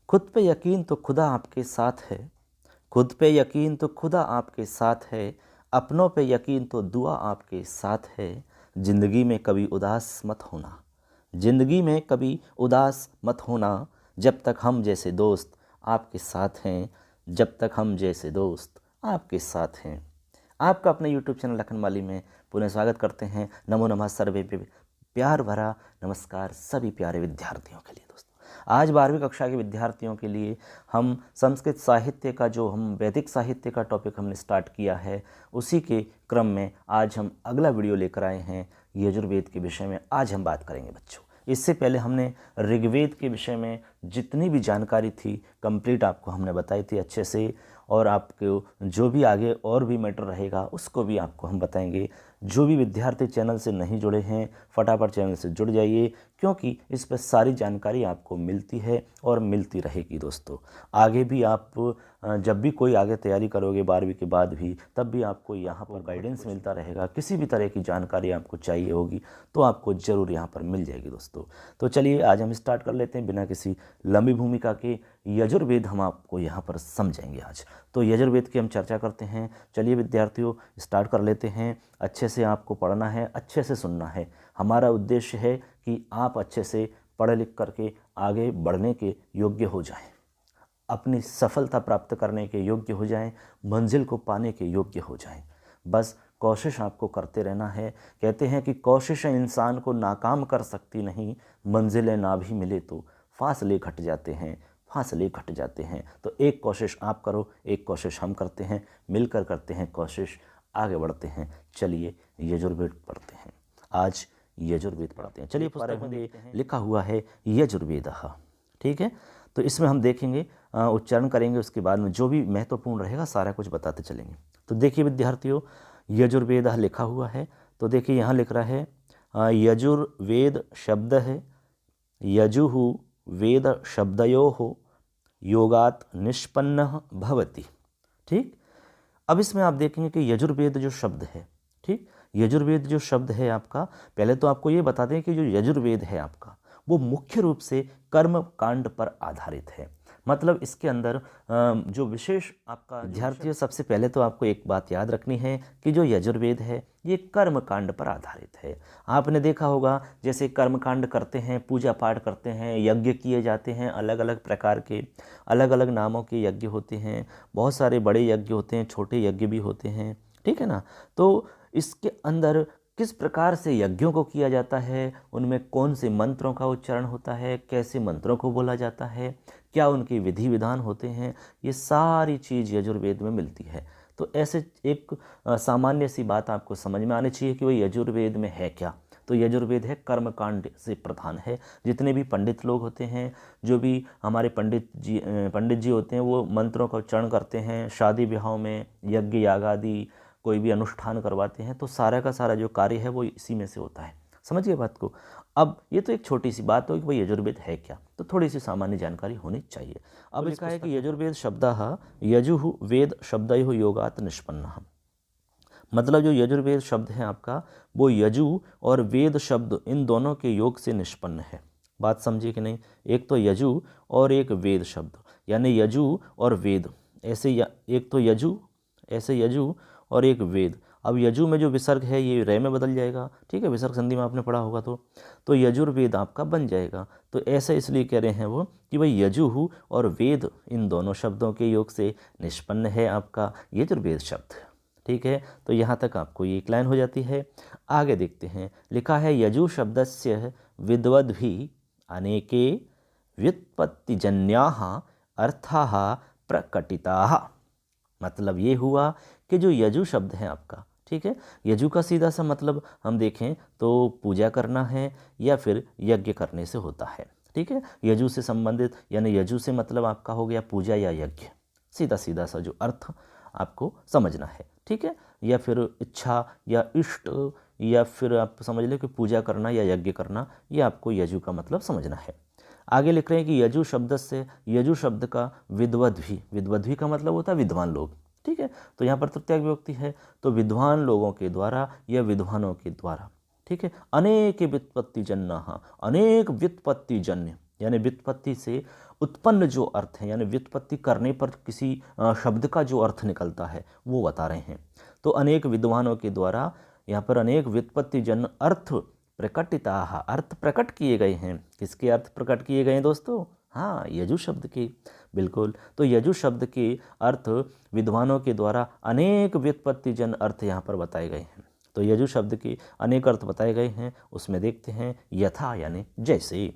खुद पे यकीन तो खुदा आपके साथ है, खुद पे यकीन तो खुदा आपके साथ है, अपनों पे यकीन तो दुआ आपके साथ है। ज़िंदगी में कभी उदास मत होना, ज़िंदगी में कभी उदास मत होना, जब तक हम जैसे दोस्त आपके साथ हैं, जब तक हम जैसे दोस्त आपके साथ हैं। आपका अपने YouTube चैनल लखन माली में पुनः स्वागत करते हैं। नमो नमः सर्वे पे प्यार भरा नमस्कार सभी प्यारे विद्यार्थियों के लिए। दोस्तों, आज 12वीं कक्षा के विद्यार्थियों के लिए हम संस्कृत साहित्य का जो हम वैदिक साहित्य का टॉपिक हमने स्टार्ट किया है, उसी के क्रम में आज हम अगला वीडियो लेकर आए हैं। यजुर्वेद के विषय में आज हम बात करेंगे बच्चों। इससे पहले हमने ऋग्वेद के विषय में जितनी भी जानकारी थी कंप्लीट आपको हमने बताई थी अच्छे से, और आपको जो भी आगे और भी मैटर रहेगा उसको भी आपको हम बताएंगे। जो भी विद्यार्थी चैनल से नहीं जुड़े हैं फटाफट चैनल से जुड़ जाइए, क्योंकि इस पर सारी जानकारी आपको मिलती है और मिलती रहेगी। दोस्तों, आगे भी आप जब भी कोई आगे तैयारी करोगे 12वीं के बाद भी, तब भी आपको यहाँ पर गाइडेंस मिलता रहेगा। किसी भी तरह की जानकारी आपको चाहिए होगी तो आपको ज़रूर यहाँ पर मिल जाएगी। दोस्तों, तो चलिए आज हम स्टार्ट कर लेते हैं बिना किसी लंबी भूमिका के। यजुर्वेद हम आपको यहाँ पर समझेंगे आज। तो यजुर्वेद की हम चर्चा करते हैं। चलिए विद्यार्थियों स्टार्ट कर लेते हैं। अच्छे से आपको पढ़ना है, अच्छे से सुनना है। हमारा उद्देश्य है कि आप अच्छे से पढ़ लिख करके आगे बढ़ने के योग्य हो जाएं, अपनी सफलता प्राप्त करने के योग्य हो जाएं, मंजिल को पाने के योग्य हो जाएं। बस कोशिश आपको करते रहना है। कहते हैं कि कोशिश इंसान को नाकाम कर सकती नहीं, मंजिलें ना भी मिले तो फासले घट जाते हैं, फासले घट जाते हैं। तो एक कोशिश आप करो, एक कोशिश हम करते हैं, मिलकर करते हैं कोशिश, आगे बढ़ते हैं। चलिए यजुर्वेद पढ़ते हैं। आज यजुर्वेद पढ़ते हैं। चलिए पुस्तक में लिखा हुआ है यजुर्वेदः, ठीक है। तो इसमें हम देखेंगे, उच्चारण करेंगे, उसके बाद में जो भी महत्वपूर्ण रहेगा सारा कुछ बताते चलेंगे। तो देखिए विद्यार्थियों, यजुर्वेदः लिखा हुआ है। तो देखिए यहाँ लिख रहा है यजुर्वेद शब्द है, यजुः वेद शब्दयोः योगात् निष्पन्नः भवति। ठीक, अब इसमें आप देखेंगे कि यजुर्वेद जो शब्द है, ठीक, यजुर्वेद जो शब्द है आपका, पहले तो आपको ये बता दें कि जो यजुर्वेद है आपका वो मुख्य रूप से कर्म कांड पर आधारित है। मतलब इसके अंदर जो विशेष आपका विद्यार्थियों, सबसे पहले तो आपको एक बात याद रखनी है कि जो यजुर्वेद है ये कर्म कांड पर आधारित है। आपने देखा होगा जैसे कर्म कांड करते हैं, पूजा पाठ करते हैं, यज्ञ किए जाते हैं, अलग अलग प्रकार के अलग अलग नामों के यज्ञ होते हैं। बहुत सारे बड़े यज्ञ होते हैं, छोटे यज्ञ भी होते हैं, ठीक है ना। तो इसके अंदर किस प्रकार से यज्ञों को किया जाता है, उनमें कौन से मंत्रों का उच्चारण होता है, कैसे मंत्रों को बोला जाता है, क्या उनकी विधि विधान होते हैं, ये सारी चीज़ यजुर्वेद में मिलती है। तो ऐसे एक सामान्य सी बात आपको समझ में आनी चाहिए कि वो यजुर्वेद में है क्या। तो यजुर्वेद है कर्मकांड से प्रधान है। जितने भी पंडित लोग होते हैं, जो भी हमारे पंडित जी होते हैं, वो मंत्रों का उच्चारण करते हैं। शादी ब्याहों में यज्ञ याग आदि कोई भी अनुष्ठान करवाते हैं तो सारा का सारा जो कार्य है वो इसी में से होता है। समझिए बात को। अब ये तो एक छोटी सी बात हो कि भाई यजुर्वेद है क्या, तो थोड़ी सी सामान्य जानकारी होनी चाहिए। अब लिखा है कि यजुर्वेद शब्दः यजुः वेद शब्दयोः योगात् निष्पन्नः। मतलब जो यजुर्वेद शब्द है आपका, वो यजु और वेद शब्द इन दोनों के योग से निष्पन्न है। बात समझिए कि नहीं। एक तो यजु और एक वेद शब्द, यानी यजु और वेद, ऐसे एक तो यजु, ऐसे यजु और एक वेद। अब यजु में जो विसर्ग है ये रे में बदल जाएगा, ठीक है, विसर्ग संधि में आपने पढ़ा होगा। तो यजुर्वेद आपका बन जाएगा। तो ऐसे इसलिए कह रहे हैं वो कि भाई यजुः और वेद इन दोनों शब्दों के योग से निष्पन्न है आपका यजुर्वेद शब्द, ठीक है। तो यहाँ तक आपको ये एक लाइन हो जाती है। आगे देखते हैं, लिखा है यजु शब्दस्य विद्वद्भिः अनेके व्युत्पत्तिजन्याः अर्थाः प्रकटिताः। मतलब ये हुआ कि जो यजु शब्द है आपका, ठीक है, यजु का सीधा सा मतलब हम देखें तो पूजा करना है या फिर यज्ञ करने से होता है, ठीक है। यजु से संबंधित यानी यजु से मतलब आपका हो गया पूजा या यज्ञ, सीधा सीधा सा जो अर्थ आपको समझना है, ठीक है। या फिर इच्छा या इष्ट, या फिर आप समझ लें कि पूजा करना या यज्ञ करना, ये आपको यजु का मतलब समझना है। आगे लिख रहे हैं कि यजु शब्द से, यजु शब्द का विद्वद्भी, विद्वद्भी का मतलब होता है विद्वान लोग, ठीक है। तो यहाँ पर तृतीया विभक्ति है, तो विद्वान लोगों के द्वारा या विद्वानों के द्वारा, ठीक है। अनेक व्युत्पत्ति जन्य, अनेक व्युत्पत्ति जन्य यानी व्युत्पत्ति से उत्पन्न जो अर्थ है, यानी व्युत्पत्ति करने पर किसी शब्द का जो अर्थ निकलता है वो बता रहे हैं। तो अनेक विद्वानों के द्वारा यहाँ पर अनेक व्युत्पत्ति जन अर्थ प्रकटिता, अर्थ प्रकट किए गए हैं। किसके अर्थ प्रकट किए गए हैं दोस्तों? हाँ, यजु शब्द के, बिल्कुल। तो यजु शब्द के अर्थ विद्वानों के द्वारा अनेक व्युत्पत्ति जन अर्थ यहाँ पर बताए गए हैं। तो यजु शब्द के अनेक अर्थ बताए गए हैं, उसमें देखते हैं यथा यानी जैसे।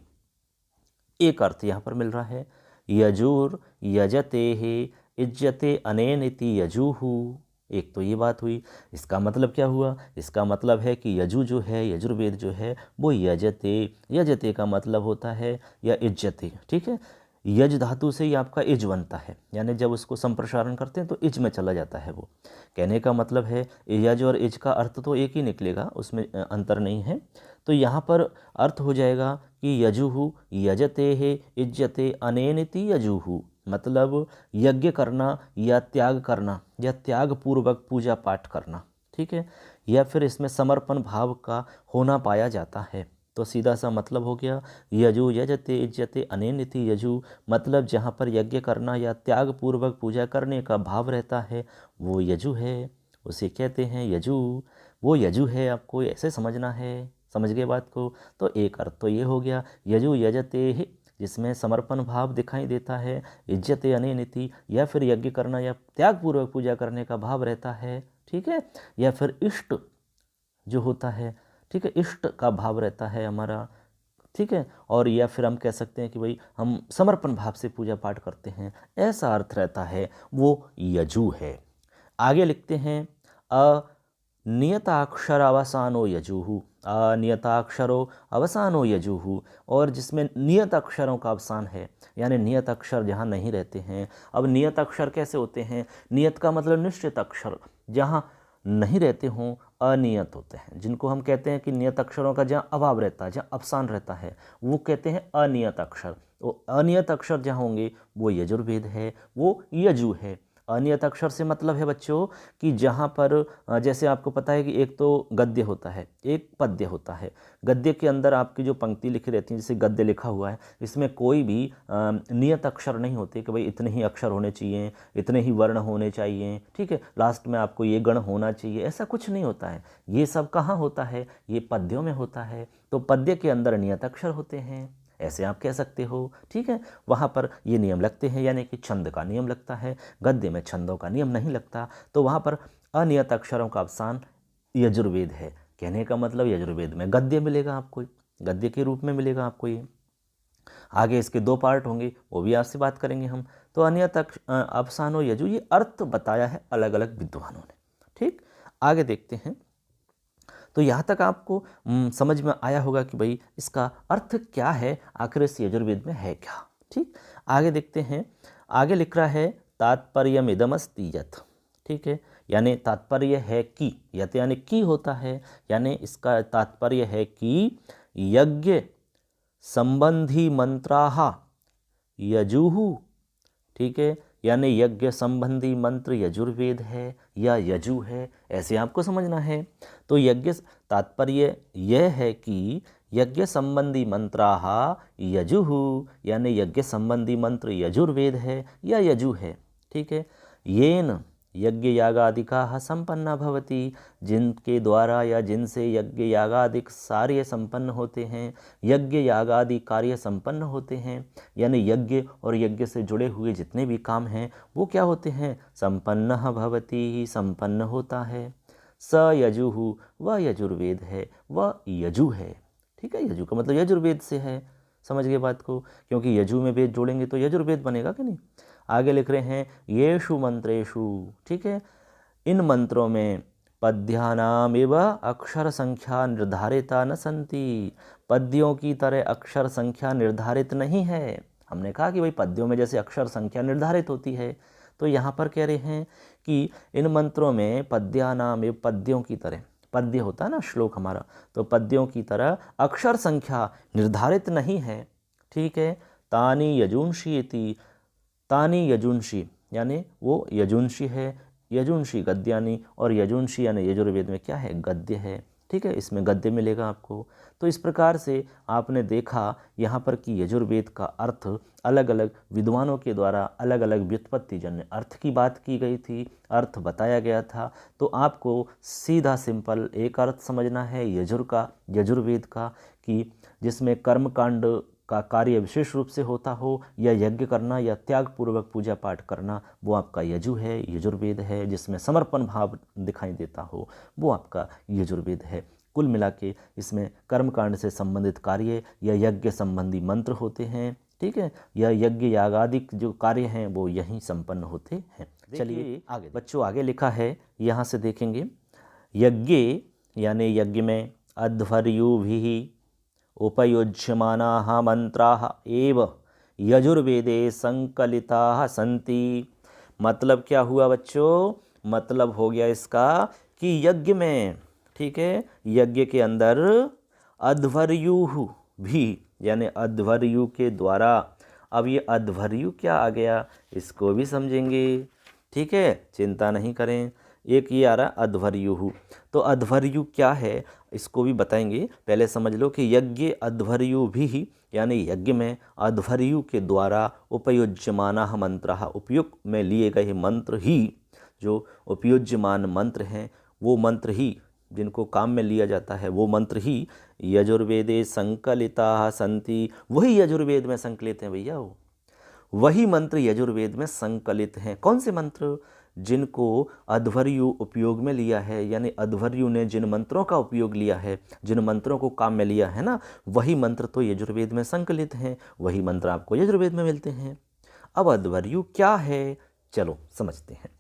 एक अर्थ यहाँ पर मिल रहा है, यजुर यजते इज्जते अनेनिति यजुहु। एक तो ये बात हुई। इसका मतलब क्या हुआ? इसका मतलब है कि यजु जो है, यजुर्वेद जो है वो यजते, यजते का मतलब होता है या इज्जते, ठीक है। यज धातु से ही आपका इज बनता है, यानी जब उसको संप्रसारण करते हैं तो इज में चला जाता है वो। कहने का मतलब है यज और इज का अर्थ तो एक ही निकलेगा, उसमें अंतर नहीं है। तो यहाँ पर अर्थ हो जाएगा कि यजुहु यजते है इज्जते अनेनिति यजुहु, मतलब यज्ञ करना या त्याग करना या त्याग पूर्वक पूजा पाठ करना, ठीक है। या फिर इसमें समर्पण भाव का होना पाया जाता है। तो सीधा सा मतलब हो गया यजु यजते इज्जते अनेनिति यजु, मतलब जहाँ पर यज्ञ करना या त्याग पूर्वक पूजा करने का भाव रहता है वो यजु है, उसे कहते हैं यजु। वो यजु है, आपको ऐसे समझना है। समझ गए बात को? तो एक अर्थ तो ये हो गया यजु यजते ही, जिसमें समर्पण भाव दिखाई देता है, इज्जते अनेनिति या फिर यज्ञ करना या त्याग पूर्वक पूजा करने का भाव रहता है, ठीक है। या फिर इष्ट जो होता है, ठीक है, इष्ट का भाव रहता है हमारा, ठीक है। और या फिर हम कह सकते हैं कि भाई हम समर्पण भाव से पूजा पाठ करते हैं, ऐसा अर्थ रहता है, वो यजु है। आगे लिखते हैं अनियताक्षर अवसानो यजुहु, अनियताक्षरो अवसानो यजुहु, और जिसमें नियत अक्षरों का अवसान है, यानी नियत अक्षर जहाँ नहीं रहते हैं। अब नियत अक्षर कैसे होते हैं? नियत का मतलब निश्चित अक्षर, जहाँ नहीं रहते हों अनियत होते हैं, जिनको हम कहते हैं कि नियत अक्षरों का जहाँ अभाव रहता है, जहाँ अवसान रहता है, वो कहते हैं अनियत अक्षर। तो अनियत अक्षर जहाँ होंगे वो यजुर्वेद है, वो यजु है। अनियत अक्षर से मतलब है बच्चों कि जहाँ पर जैसे आपको पता है कि एक तो गद्य होता है, एक पद्य होता है। गद्य के अंदर आपकी जो पंक्ति लिखी रहती है, जैसे गद्य लिखा हुआ है, इसमें कोई भी नियत अक्षर नहीं होते कि भाई इतने ही अक्षर होने चाहिए, इतने ही वर्ण होने चाहिए, ठीक है, लास्ट में आपको ये गण होना चाहिए, ऐसा कुछ नहीं होता है। ये सब कहाँ होता है? ये पद्यों में होता है। तो पद्य के अंदर नियत अक्षर होते हैं, ऐसे आप कह सकते हो, ठीक है। वहाँ पर ये नियम लगते हैं, यानी कि छंद का नियम लगता है। गद्य में छंदों का नियम नहीं लगता, तो वहाँ पर अनियत अक्षरों का अवसान यजुर्वेद है। कहने का मतलब यजुर्वेद में गद्य मिलेगा आपको, गद्य के रूप में मिलेगा आपको ये। आगे इसके दो पार्ट होंगे, वो भी आपसे बात करेंगे हम। तो अनियत अवसानो यजु, ये अर्थ बताया है अलग अलग विद्वानों ने, ठीक। आगे देखते हैं। तो यहाँ तक आपको समझ में आया होगा कि भाई इसका अर्थ क्या है, आखिर इस यजुर्वेद में है क्या, ठीक। आगे देखते हैं। आगे लिख रहा है तात्पर्यमिदमस्ति यत्, ठीक है, यानी तात्पर्य है कि, यत् यानी कि होता है, यानी इसका तात्पर्य है कि यज्ञ संबंधी मंत्राहा यजुहु, ठीक है, यानी यज्ञ संबंधी मंत्र यजुर्वेद है या यजु है, ऐसे आपको समझना है। तो यज्ञ तात्पर्य यह है कि यज्ञ संबंधी मंत्राः यजुहु, यानी यज्ञ संबंधी मंत्र यजुर्वेद है या यजु है, ठीक है। येन यज्ञ यागादिकाः संपन्ना भवति, जिनके द्वारा या जिनसे यज्ञ यागादिक कार्य संपन्न होते हैं, यज्ञ यागादि कार्य संपन्न होते हैं, यानी यज्ञ और यज्ञ से जुड़े हुए जितने भी काम हैं वो क्या होते हैं? संपन्नः भवति, संपन्न होता है। स यजुहु, वह यजुर्वेद है, वह यजु है, ठीक है। यजु का मतलब यजुर्वेद से है, समझ गए बात को, क्योंकि यजु में वेद जोड़ेंगे तो यजुर्वेद बनेगा कि नहीं। आगे लिख रहे हैं येषु मंत्रेषु, ठीक है, इन मंत्रों में पद्यानाम एवं अक्षर संख्या निर्धारिता न संति, पद्यों की तरह अक्षर संख्या निर्धारित नहीं है। हमने कहा कि भाई पद्यों में जैसे अक्षर संख्या निर्धारित होती है, तो यहाँ पर कह रहे हैं कि इन मंत्रों में पद्यानाम एवं, पद्यों की तरह, पद्य होता है ना श्लोक हमारा, तो पद्यों की तरह अक्षर संख्या निर्धारित नहीं है, ठीक है। तानी यजुंशी इति, तानी यजुंशी यानी वो यजुंशी है, यजुंशी गद्यानी, और यजुंशी यानी यजुर्वेद में क्या है? गद्य है, ठीक है, इसमें गद्य मिलेगा आपको। तो इस प्रकार से आपने देखा यहाँ पर कि यजुर्वेद का अर्थ अलग अलग विद्वानों के द्वारा अलग अलग व्युत्पत्तिजन्य अर्थ की बात की गई थी, अर्थ बताया गया था। तो आपको सीधा सिंपल एक अर्थ समझना है यजुर्वेद का, कि जिसमें कर्मकांड का कार्य विशेष रूप से होता हो, या यज्ञ करना या त्याग पूर्वक पूजा पाठ करना, वो आपका यजुर्वेद है। जिसमें समर्पण भाव दिखाई देता हो, वो आपका यजुर्वेद है। कुल मिला के इसमें कर्मकांड से संबंधित कार्य या यज्ञ संबंधी मंत्र होते हैं, ठीक है, या यज्ञ यागादिक जो कार्य हैं वो यहीं संपन्न होते हैं। चलिए आगे बच्चों, आगे लिखा है, यहाँ से देखेंगे, यज्ञ यानी यज्ञ में अध्वर्युभिः उपयुज्यमानाः मंत्राः एव यजुर्वेदे संकलिताः सन्ति। मतलब क्या हुआ बच्चों? मतलब हो गया इसका कि यज्ञ में, ठीक है, यज्ञ के अंदर अध्वर्यु भी यानी अध्वर्यु के द्वारा। अब ये अध्वर्यु क्या आ गया, इसको भी समझेंगे, ठीक है, चिंता नहीं करें। एक ये आ रहा अध्वर्यु, तो अध्वर्यु क्या है इसको भी बताएंगे। पहले समझ लो कि यज्ञ अध्वर्यु भी यानी यज्ञ में अध्वर्यु के द्वारा उपयुज्यमाना मंत्रः, उपयुक्त में लिए गए मंत्र ही, जो उपयुज्यमान मंत्र हैं वो मंत्र ही, जिनको काम में लिया जाता है वो मंत्र ही यजुर्वेदे संकलिताः सन्ति। वही यजुर्वेद में संकलित हैं भैया, वही मंत्र यजुर्वेद में संकलित हैं। कौन से मंत्र? जिनको अध्वर्यु उपयोग में लिया है, यानी अध्वर्यु ने जिन मंत्रों का उपयोग लिया है, जिन मंत्रों को काम में लिया है ना, वही मंत्र तो यजुर्वेद में संकलित हैं, वही मंत्र आपको यजुर्वेद में मिलते हैं। अब अध्वर्यु क्या है, चलो समझते हैं।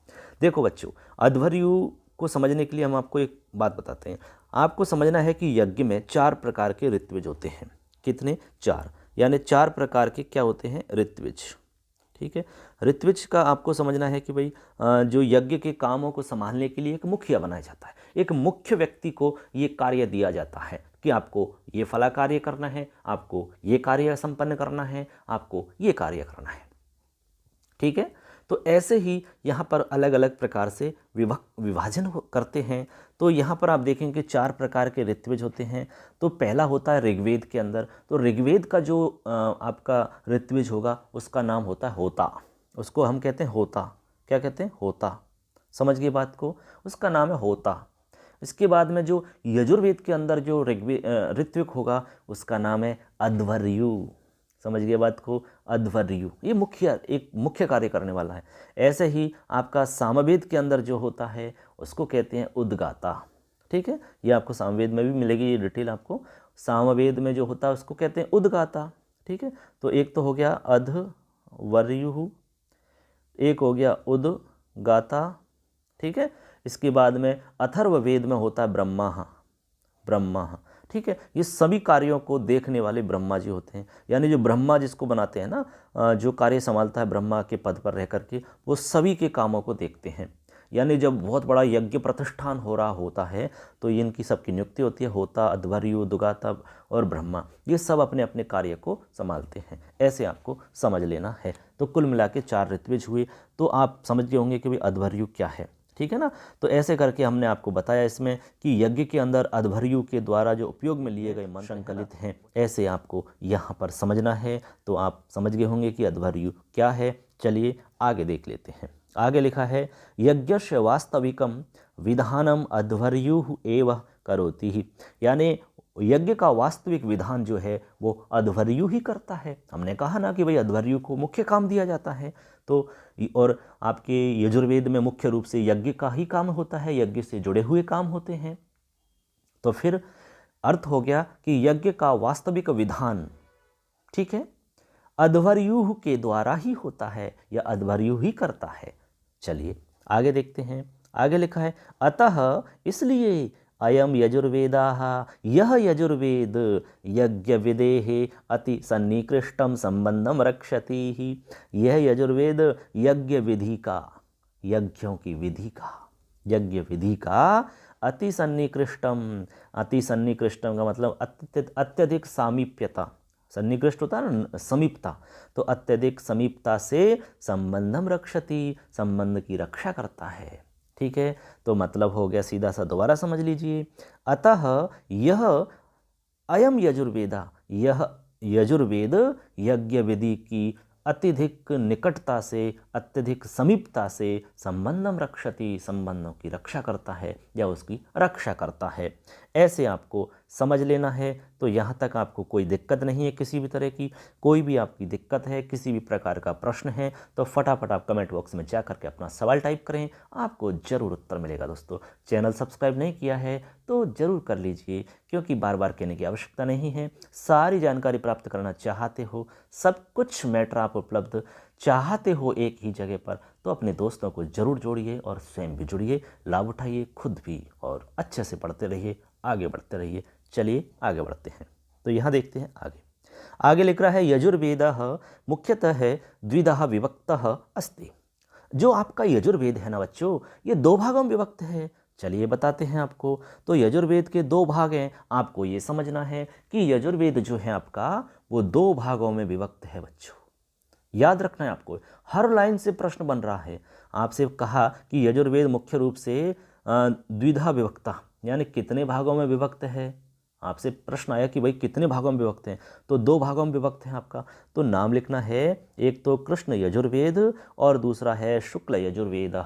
देखो बच्चों, अध्वर्यु को समझने के लिए हम आपको एक बात बताते हैं। आपको समझना है कि यज्ञ में 4 प्रकार के ऋत्विज होते हैं। कितने? 4, यानी 4 प्रकार के क्या होते हैं? ऋत्विज, ठीक है। ऋत्विज का आपको समझना है कि भाई जो यज्ञ के कामों को संभालने के लिए एक मुखिया बनाया जाता है, एक मुख्य व्यक्ति को ये कार्य दिया जाता है कि आपको ये फला कार्य करना है, आपको ये कार्य संपन्न करना है, आपको ये कार्य करना है, ठीक है। तो ऐसे ही यहाँ पर अलग अलग प्रकार से विभाजन करते हैं। तो यहाँ पर आप देखेंगे 4 प्रकार के ऋत्विज होते हैं। तो पहला होता है ऋग्वेद के अंदर। तो ऋग्वेद का जो आपका ऋत्विज होगा उसका नाम होता है होता, उसको हम कहते हैं होता। क्या कहते हैं? होता। समझ गए बात को? उसका नाम है होता। इसके बाद में जो यजुर्वेद के अंदर जो ऋत्विक होगा उसका नाम है अध्वर्यु। समझ गए बात को? अध्वर्यु, ये एक मुख्य कार्य करने वाला है। ऐसे ही आपका सामवेद के अंदर जो होता है उसको कहते हैं उद्गाता, ठीक है। ये आपको सामवेद में भी मिलेगी ये डिटेल आपको। सामवेद में जो होता है उसको कहते हैं उद्गाता, ठीक है। तो एक तो हो गया अध्वर्यु, एक हो गया उद्गाता, ठीक है। इसके बाद में अथर्ववेद में होता है ब्रह्मा, ठीक है। ये सभी कार्यों को देखने वाले ब्रह्मा जी होते हैं, यानी जो ब्रह्मा जिसको बनाते हैं ना, जो कार्य संभालता है ब्रह्मा के पद पर रह करके, वो सभी के कामों को देखते हैं। यानी जब बहुत बड़ा यज्ञ प्रतिष्ठान हो रहा होता है तो इनकी सबकी नियुक्ति होती है। होता, अध्वर्यु, दुगाता और ब्रह्मा, ये सब अपने अपने कार्य को संभालते हैं। ऐसे आपको समझ लेना है। तो कुल मिला के 4 ऋत्विज हुए। तो आप समझ गए होंगे कि भाई अध्वर्यु क्या है, ठीक है ना। तो ऐसे करके हमने आपको बताया इसमें कि यज्ञ के अंदर अध्वर्यु के द्वारा जो उपयोग में लिए गए मंत्र संकलित हैं, ऐसे आपको यहाँ पर समझना है। तो आप समझ गए होंगे कि अध्वर्यु क्या है। चलिए आगे देख लेते हैं। आगे लिखा है, यज्ञस्य वास्तविकम विधानम अध्वर्यु एव करोति ही, यानी यज्ञ का वास्तविक विधान जो है वो अध्वर्यु ही करता है। हमने कहा ना कि भाई अध्वर्यु को मुख्य काम दिया जाता है। तो और आपके यजुर्वेद में मुख्य रूप से यज्ञ का ही काम होता है, यज्ञ से जुड़े हुए काम होते हैं। तो फिर अर्थ हो गया कि यज्ञ का वास्तविक विधान, ठीक है, अध्वर्यु के द्वारा ही होता है या अध्वर्यु ही करता है। चलिए आगे देखते हैं। आगे लिखा है, अतः इसलिए अयम यजुर्वेदाः, यह यजुर्वेद यज्ञ विदेः अति सन्निकृष्टम संबंधम रक्षति ही। यह यजुर्वेद यज्ञ विधि का, यज्ञों की विधि का, यज्ञ विधि का अति सन्निकृष्टम, अति सन्निकृष्टम का मतलब अत्यधिक सामीप्यता, सन्निकृष्ट होता है ना समीपता, तो अत्यधिक समीपता से संबंधम रक्षति, संबंध की रक्षा करता है, ठीक है, तो मतलब हो गया सीधा सा, दोबारा समझ लीजिए। अतः यह अयम यजुर्वेदा, यह यजुर्वेद यज्ञ विधि की अत्यधिक निकटता से, अत्यधिक समीपता से संबंधम रक्षति, संबंधों की रक्षा करता है या उसकी रक्षा करता है। ऐसे आपको समझ लेना है। तो यहाँ तक आपको कोई दिक्कत नहीं है किसी भी तरह की। कोई भी आपकी दिक्कत है, किसी भी प्रकार का प्रश्न है, तो फटाफट आप कमेंट बॉक्स में जा करके अपना सवाल टाइप करें, आपको ज़रूर उत्तर मिलेगा। दोस्तों, चैनल सब्सक्राइब नहीं किया है तो ज़रूर कर लीजिए, क्योंकि बार बार कहने की आवश्यकता नहीं है। सारी जानकारी प्राप्त करना चाहते हो, सब कुछ मैटर आप उपलब्ध चाहते हो एक ही जगह पर, तो अपने दोस्तों को ज़रूर जोड़िए और स्वयं भी जुड़िए, लाभ उठाइए खुद भी, और अच्छे से पढ़ते रहिए, आगे बढ़ते रहिए। चलिए आगे बढ़ते हैं। तो यहाँ देखते हैं आगे लिख रहा है यजुर्वेदः मुख्यतः द्विधा विभक्तः अस्ति। जो आपका यजुर्वेद है ना बच्चों, ये 2 भागों में विभक्त है। चलिए बताते हैं आपको। तो यजुर्वेद के 2 भाग हैं। आपको ये समझना है कि यजुर्वेद जो है आपका, वो 2 भागों में विभक्त है बच्चों। याद रखना है आपको, हर लाइन से प्रश्न बन रहा है। आपसे कहा कि यजुर्वेद मुख्य रूप से द्विधा विभक्ता, यानी कितने भागों में विभक्त है। आपसे प्रश्न आया कि भाई कितने भागों में विभक्त हैं, तो 2 भागों में विभक्त है आपका। तो नाम लिखना है, एक तो कृष्ण यजुर्वेद और दूसरा है शुक्ल यजुर्वेद।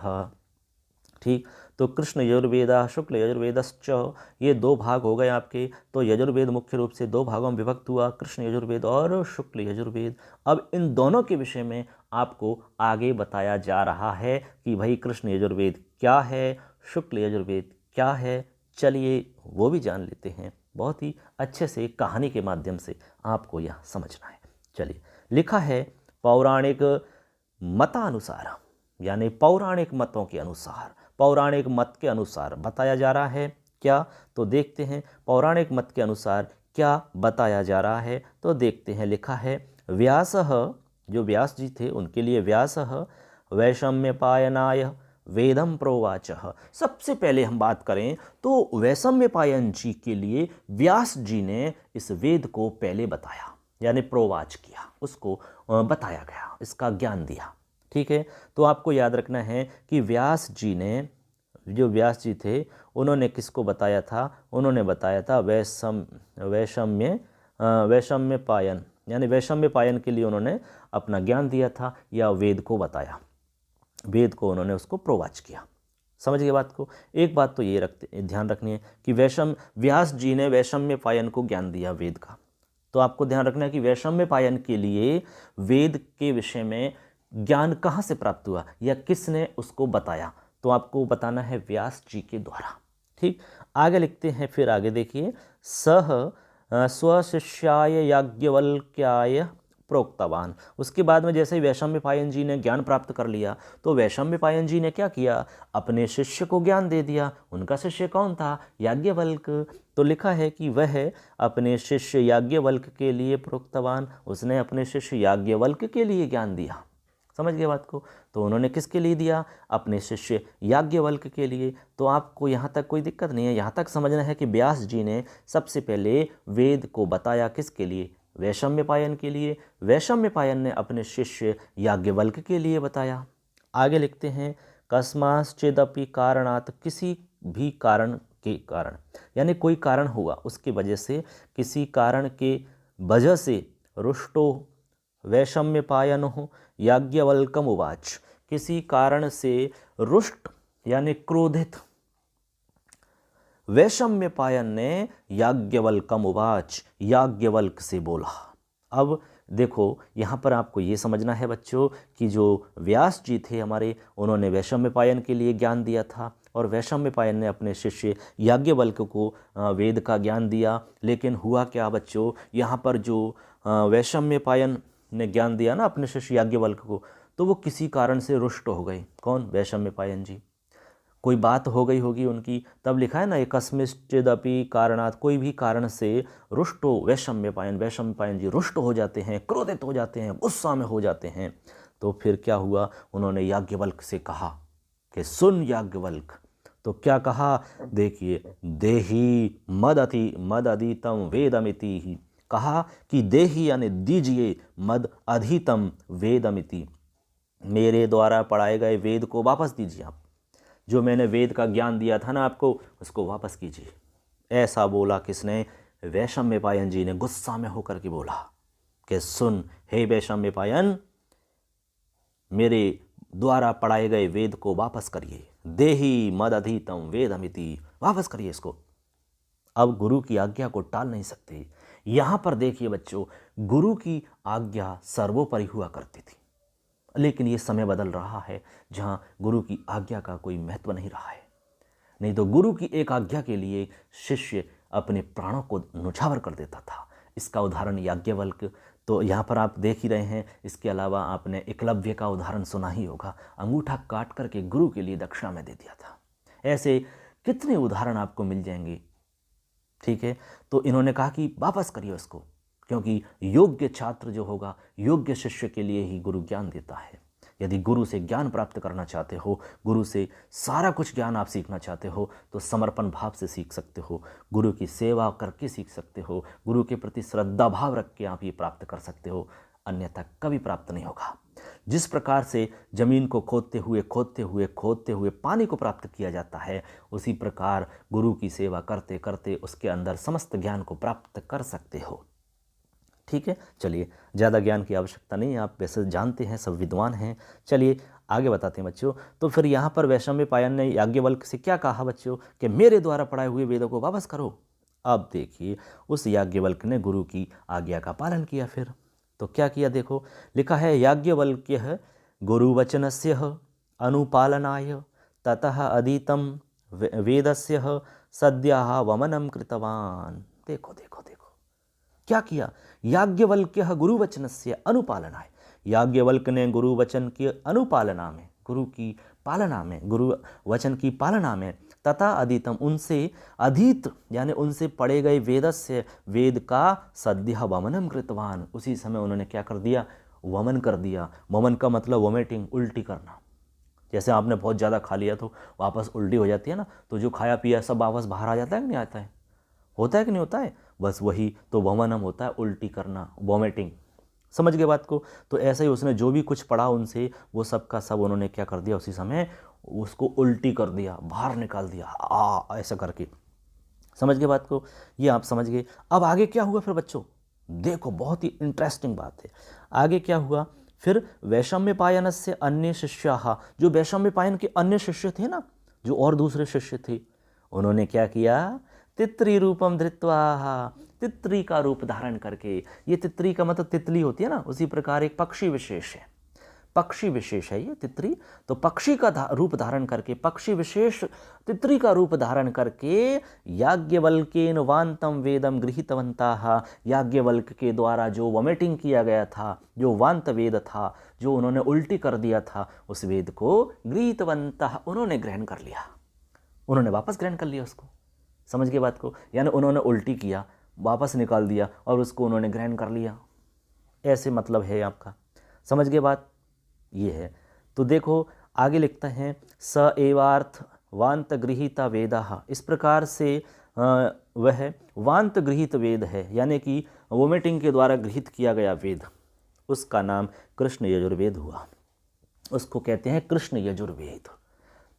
ठीक, तो कृष्ण यजुर्वेद शुक्ल यजुर्वेदश्च, ये 2 भाग हो गए आपके। तो यजुर्वेद मुख्य रूप से 2 भागों में विभक्त हुआ, कृष्ण यजुर्वेद और शुक्ल यजुर्वेद। अब इन दोनों के विषय में आपको आगे बताया जा रहा है कि भाई कृष्ण यजुर्वेद क्या है, शुक्ल यजुर्वेद क्या है। चलिए वो भी जान लेते हैं, बहुत ही अच्छे से कहानी के माध्यम से आपको यह समझना है। चलिए, लिखा है पौराणिक मतानुसार, यानी पौराणिक मतों के अनुसार, पौराणिक मत के अनुसार बताया जा रहा है क्या। तो देखते हैं पौराणिक मत के अनुसार क्या बताया जा रहा है। तो देखते हैं, लिखा है व्यासः, जो व्यास जी थे उनके लिए व्यासः वैषम्यपायनाय वेदम प्रोवाच। सबसे पहले हम बात करें तो वैषम्यपायन जी के लिए व्यास जी ने इस वेद को पहले बताया, यानी प्रोवाच किया, उसको बताया गया, इसका ज्ञान दिया। ठीक है, तो आपको याद रखना है कि व्यास जी ने, जो व्यास जी थे, उन्होंने किसको बताया था, उन्होंने बताया था वैषम्यपायन, यानी वैषम्यपायन के लिए उन्होंने अपना ज्ञान दिया था या वेद को बताया, वेद को उन्होंने उसको प्रोवाच किया। समझ गए बात को। एक बात तो ये ध्यान रखनी है कि व्यास जी ने वैषम्यपायन को ज्ञान दिया वेद का। तो आपको ध्यान रखना है कि वैषम्यपायन के लिए वेद के विषय में ज्ञान कहाँ से प्राप्त हुआ या किसने उसको बताया, तो आपको बताना है व्यास जी के द्वारा। ठीक, आगे लिखते हैं, फिर आगे देखिए, सह स्वशिष्याय याज्ञवल्क्याय प्रोक्तवान। उसके बाद में जैसे ही वैषम्यपायन जी ने ज्ञान प्राप्त कर लिया, तो वैषम्यपायन जी ने क्या किया, अपने शिष्य को ज्ञान दे दिया। उनका शिष्य कौन था, याज्ञवल्क। तो लिखा है कि वह अपने शिष्य याज्ञवल्क के लिए प्रोक्तवान, उसने अपने शिष्य याज्ञवल्क के लिए ज्ञान दिया। समझ गए बात को। तो उन्होंने किसके लिए दिया, अपने शिष्य याज्ञवल्क के लिए। तो आपको यहाँ तक कोई दिक्कत नहीं है, यहाँ तक समझना है कि व्यास जी ने सबसे पहले वेद को बताया किसके लिए, वैषम्यपायन के लिए। वैषम्यपायन ने अपने शिष्य याज्ञवल्क के लिए बताया। आगे लिखते हैं, कस्माश्चिदपि कारणात्, किसी भी कारण के कारण, यानी कोई कारण हुआ उसकी वजह से, किसी कारण के वजह से रुष्टो वैषम्यपायनो याज्ञवल्कम उवाच, किसी कारण से रुष्ट यानी क्रोधित वैषम्यपायन ने याज्ञवल्कम उवाच, याज्ञवल्क से बोला। अब देखो यहाँ पर आपको ये समझना है बच्चों कि जो व्यास जी थे हमारे, उन्होंने वैषम्यपायन के लिए ज्ञान दिया था और वैषम्यपायन ने अपने शिष्य याज्ञवल्क को वेद का ज्ञान दिया। लेकिन हुआ क्या बच्चों, यहाँ पर जो वैषम्यपायन ने ज्ञान दिया ना अपने शिष्य याज्ञवल्क को, तो वो किसी कारण से रुष्ट हो गए। कौन, वैषम्यपायन जी। कोई बात हो गई होगी उनकी, तब लिखा है ना, कस्मिश्चिदपि कारणात्, कोई भी कारण से रुष्टो वैषम्यपायन, वैषम्यपायन जी रुष्ट हो जाते हैं, क्रोधित हो जाते हैं, गुस्सा में हो जाते हैं। तो फिर क्या हुआ, उन्होंने याज्ञवल्क से कहा कि सुन याज्ञवल्क। तो क्या कहा, देखिए, देही मद अधीतम वेदमिति ही, कहा कि देही यानी दीजिए, मद अधीतम वेदमिति, मेरे द्वारा पढ़ाए गए वेद को वापस दीजिए आप। जो मैंने वेद का ज्ञान दिया था ना आपको, उसको वापस कीजिए। ऐसा बोला किसने? वैशम्यपायन जी ने गुस्सा में होकर के बोला कि सुन हे वैशम्यपायन, मेरे द्वारा पढ़ाए गए वेद को वापस करिए। देही मदधीतम वेदमिति, वापस करिए इसको। अब गुरु की आज्ञा को टाल नहीं सकते। यहाँ पर देखिए बच्चों, गुरु की आज्ञा सर्वोपरि हुआ करती थी, लेकिन ये समय बदल रहा है जहाँ गुरु की आज्ञा का कोई महत्व नहीं रहा है। नहीं तो गुरु की एक आज्ञा के लिए शिष्य अपने प्राणों को न्यौछावर कर देता था। इसका उदाहरण याज्ञवल्क्य तो यहाँ पर आप देख ही रहे हैं। इसके अलावा आपने एकलव्य का उदाहरण सुना ही होगा, अंगूठा काट करके गुरु के लिए दक्षिणा में दे दिया था। ऐसे कितने उदाहरण आपको मिल जाएंगे। ठीक है, तो इन्होंने कहा कि वापस करिए उसको, क्योंकि योग्य छात्र जो होगा, योग्य शिष्य के लिए ही गुरु ज्ञान देता है। यदि गुरु से ज्ञान प्राप्त करना चाहते हो, गुरु से सारा कुछ ज्ञान आप सीखना चाहते हो, तो समर्पण भाव से सीख सकते हो, गुरु की सेवा करके सीख सकते हो, गुरु के प्रति श्रद्धा भाव रख के आप ये प्राप्त कर सकते हो, अन्यथा कभी प्राप्त नहीं होगा। जिस प्रकार से जमीन को खोदते हुए पानी को प्राप्त किया जाता है, उसी प्रकार गुरु की सेवा करते करते उसके अंदर समस्त ज्ञान को प्राप्त कर सकते हो। ठीक है, चलिए, ज़्यादा ज्ञान की आवश्यकता नहीं है, आप वैसे जानते हैं, सब विद्वान हैं। चलिए आगे बताते हैं बच्चों। तो फिर यहाँ पर वैशम्यपायन ने याज्ञवल्क्य से क्या कहा बच्चों कि मेरे द्वारा पढ़ाए हुए वेदों को वापस करो। अब देखिए, उस याज्ञवल्क्य ने गुरु की आज्ञा का पालन किया। फिर तो क्या किया, देखो लिखा है, याज्ञवल्क्य गुरुवचनस्य अनुपालनाय ततः अधीतं वेदस्य सद्यः वमनं कृतवान। देखो देखो देखो क्या किया, याज्ञवल्क्य गुरुवचनस्य अनुपालनाय, याज्ञवल्क्य ने गुरु वचन की अनुपालना में, गुरु की पालना में, गुरु वचन की पालना में, तथा अधीतम, उनसे अधीत यानी उनसे पढ़े गए वेदस्य, वेद का सद्यः वमनम कृतवान, उसी समय उन्होंने क्या कर दिया, वमन कर दिया। वमन का मतलब वोमिटिंग, उल्टी करना। जैसे आपने बहुत ज़्यादा खा लिया तो वापस उल्टी हो जाती है ना, तो जो खाया पिया सब वापस बाहर आ जाता है कि नहीं आता है, होता है कि नहीं होता है, बस वही तो वमनम होता है, उल्टी करना, वोमिटिंग। समझ गए बात को। तो ऐसे ही उसने जो भी कुछ पढ़ा उनसे, वो सब का सब उन्होंने क्या कर दिया, उसी समय उसको उल्टी कर दिया, बाहर निकाल दिया, ऐसा करके। समझ गए बात को, ये आप समझ गए। अब आगे क्या हुआ फिर बच्चों, देखो बहुत ही इंटरेस्टिंग बात है। आगे क्या हुआ फिर, वैशम्यपायन से अन्य शिष्याः, जो वैशम्यपायन के अन्य शिष्य थे ना, जो और दूसरे शिष्य थे, उन्होंने क्या किया, तित्री रूपम धृत्वा, तित्री का रूप धारण करके। ये तित्री का मतलब तितली होती है ना, उसी प्रकार एक पक्षी विशेष है, पक्षी विशेष है ये तितरी। तो पक्षी का रूप धारण करके, पक्षी विशेष तितरी का रूप धारण करके, याज्ञवल्क्येन वान्तम वेदम गृहीतवन्ताः, याज्ञवल्क्य के द्वारा जो वोमिटिंग किया गया था, जो वांत वेद था, जो उन्होंने उल्टी कर दिया था, उस वेद को गृहीतवन्तः, उन्होंने ग्रहण कर लिया, उन्होंने वापस ग्रहण कर लिया उसको। समझ गए बात को, यानी उन्होंने उल्टी किया, वापस निकाल दिया और उसको उन्होंने ग्रहण कर लिया, ऐसे मतलब है आपका। समझ गए बात, ये है। तो देखो आगे लिखते हैं, स एवार्थ वांत गृहीता वेदाः, इस प्रकार से वह वांत गृहीत वेद है, यानी कि वोमिटिंग के द्वारा गृहीत किया गया वेद, उसका नाम कृष्ण यजुर्वेद हुआ, उसको कहते हैं कृष्ण यजुर्वेद।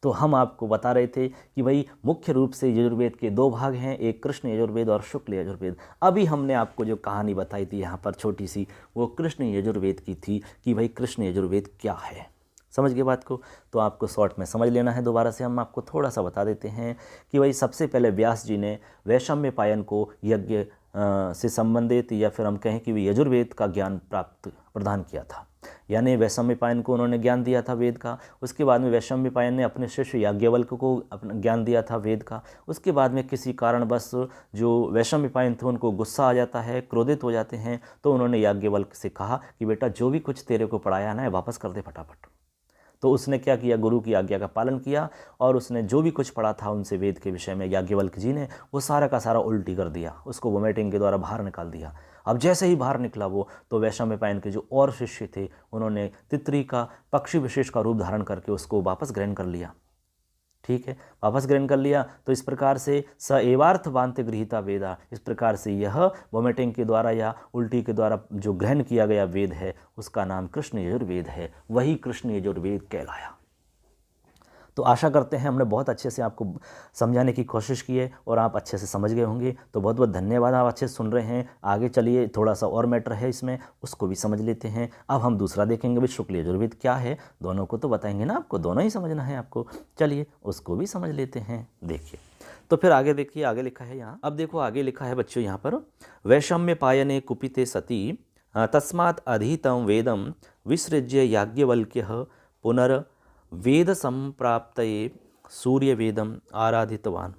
तो हम आपको बता रहे थे कि भाई मुख्य रूप से यजुर्वेद के दो भाग हैं, एक कृष्ण यजुर्वेद और शुक्ल यजुर्वेद। अभी हमने आपको जो कहानी बताई थी यहाँ पर छोटी सी, वो कृष्ण यजुर्वेद की थी कि भाई कृष्ण यजुर्वेद क्या है। समझ गए बात को, तो आपको शॉर्ट में समझ लेना है। दोबारा से हम आपको थोड़ा सा बता देते हैं कि भाई सबसे पहले व्यास जी ने वैशम्यपायन को यज्ञ से संबंधित, या फिर हम कहें कि यजुर्वेद का ज्ञान प्रदान किया था, यानी वैशम्यपायन को उन्होंने ज्ञान दिया था वेद का। उसके बाद में वैशम्यपायन ने अपने शिष्य याज्ञवल्क्य को अपना ज्ञान दिया था वेद का। उसके बाद में किसी कारणवश जो वैशम्यपायन थे उनको गुस्सा आ जाता है, क्रोधित हो जाते हैं, तो उन्होंने याज्ञवल्क्य से कहा कि बेटा जो भी कुछ तेरे को पढ़ाया ना, वापस कर दे फटाफट। तो उसने क्या किया, गुरु की आज्ञा का पालन किया, और उसने जो भी कुछ पढ़ा था उनसे वेद के विषय में, याज्ञवल्क्य जी ने वो सारा का सारा उल्टी कर दिया, उसको वोमिटिंग के द्वारा बाहर निकाल दिया। अब जैसे ही बाहर निकला वो, तो वैशम्यपायन के जो और शिष्य थे उन्होंने तितरी का, पक्षी विशेष का रूप धारण करके उसको वापस ग्रहण कर लिया। ठीक है, वापस ग्रहण कर लिया। तो इस प्रकार से स एवार्थ वांत गृहीता वेदा, इस प्रकार से यह वोमिटिंग के द्वारा या उल्टी के द्वारा जो ग्रहण किया गया वेद है, उसका नाम कृष्ण यजुर्वेद है, वही कृष्ण यजुर्वेद कहलाया। तो आशा करते हैं हमने बहुत अच्छे से आपको समझाने की कोशिश की है और आप अच्छे से समझ गए होंगे। तो बहुत बहुत धन्यवाद, आप अच्छे से सुन रहे हैं। आगे चलिए, थोड़ा सा और मैटर है इसमें, उसको भी समझ लेते हैं। अब हम दूसरा देखेंगे भाई शुक्ल यजुर्वेद क्या है, दोनों को तो बताएंगे ना आपको, दोनों ही समझना है आपको। चलिए उसको भी समझ लेते हैं। देखिए तो फिर आगे देखिए, आगे लिखा है यहाँ, अब देखो आगे लिखा है बच्चों यहाँ पर, वैषम्य पायने कुपिते सती तस्मात् अधीतं वेदं विसृज्य याज्ञवल्क्यः पुनर्वेद संप्राप्तये सूर्यवेदम आराधितवान्।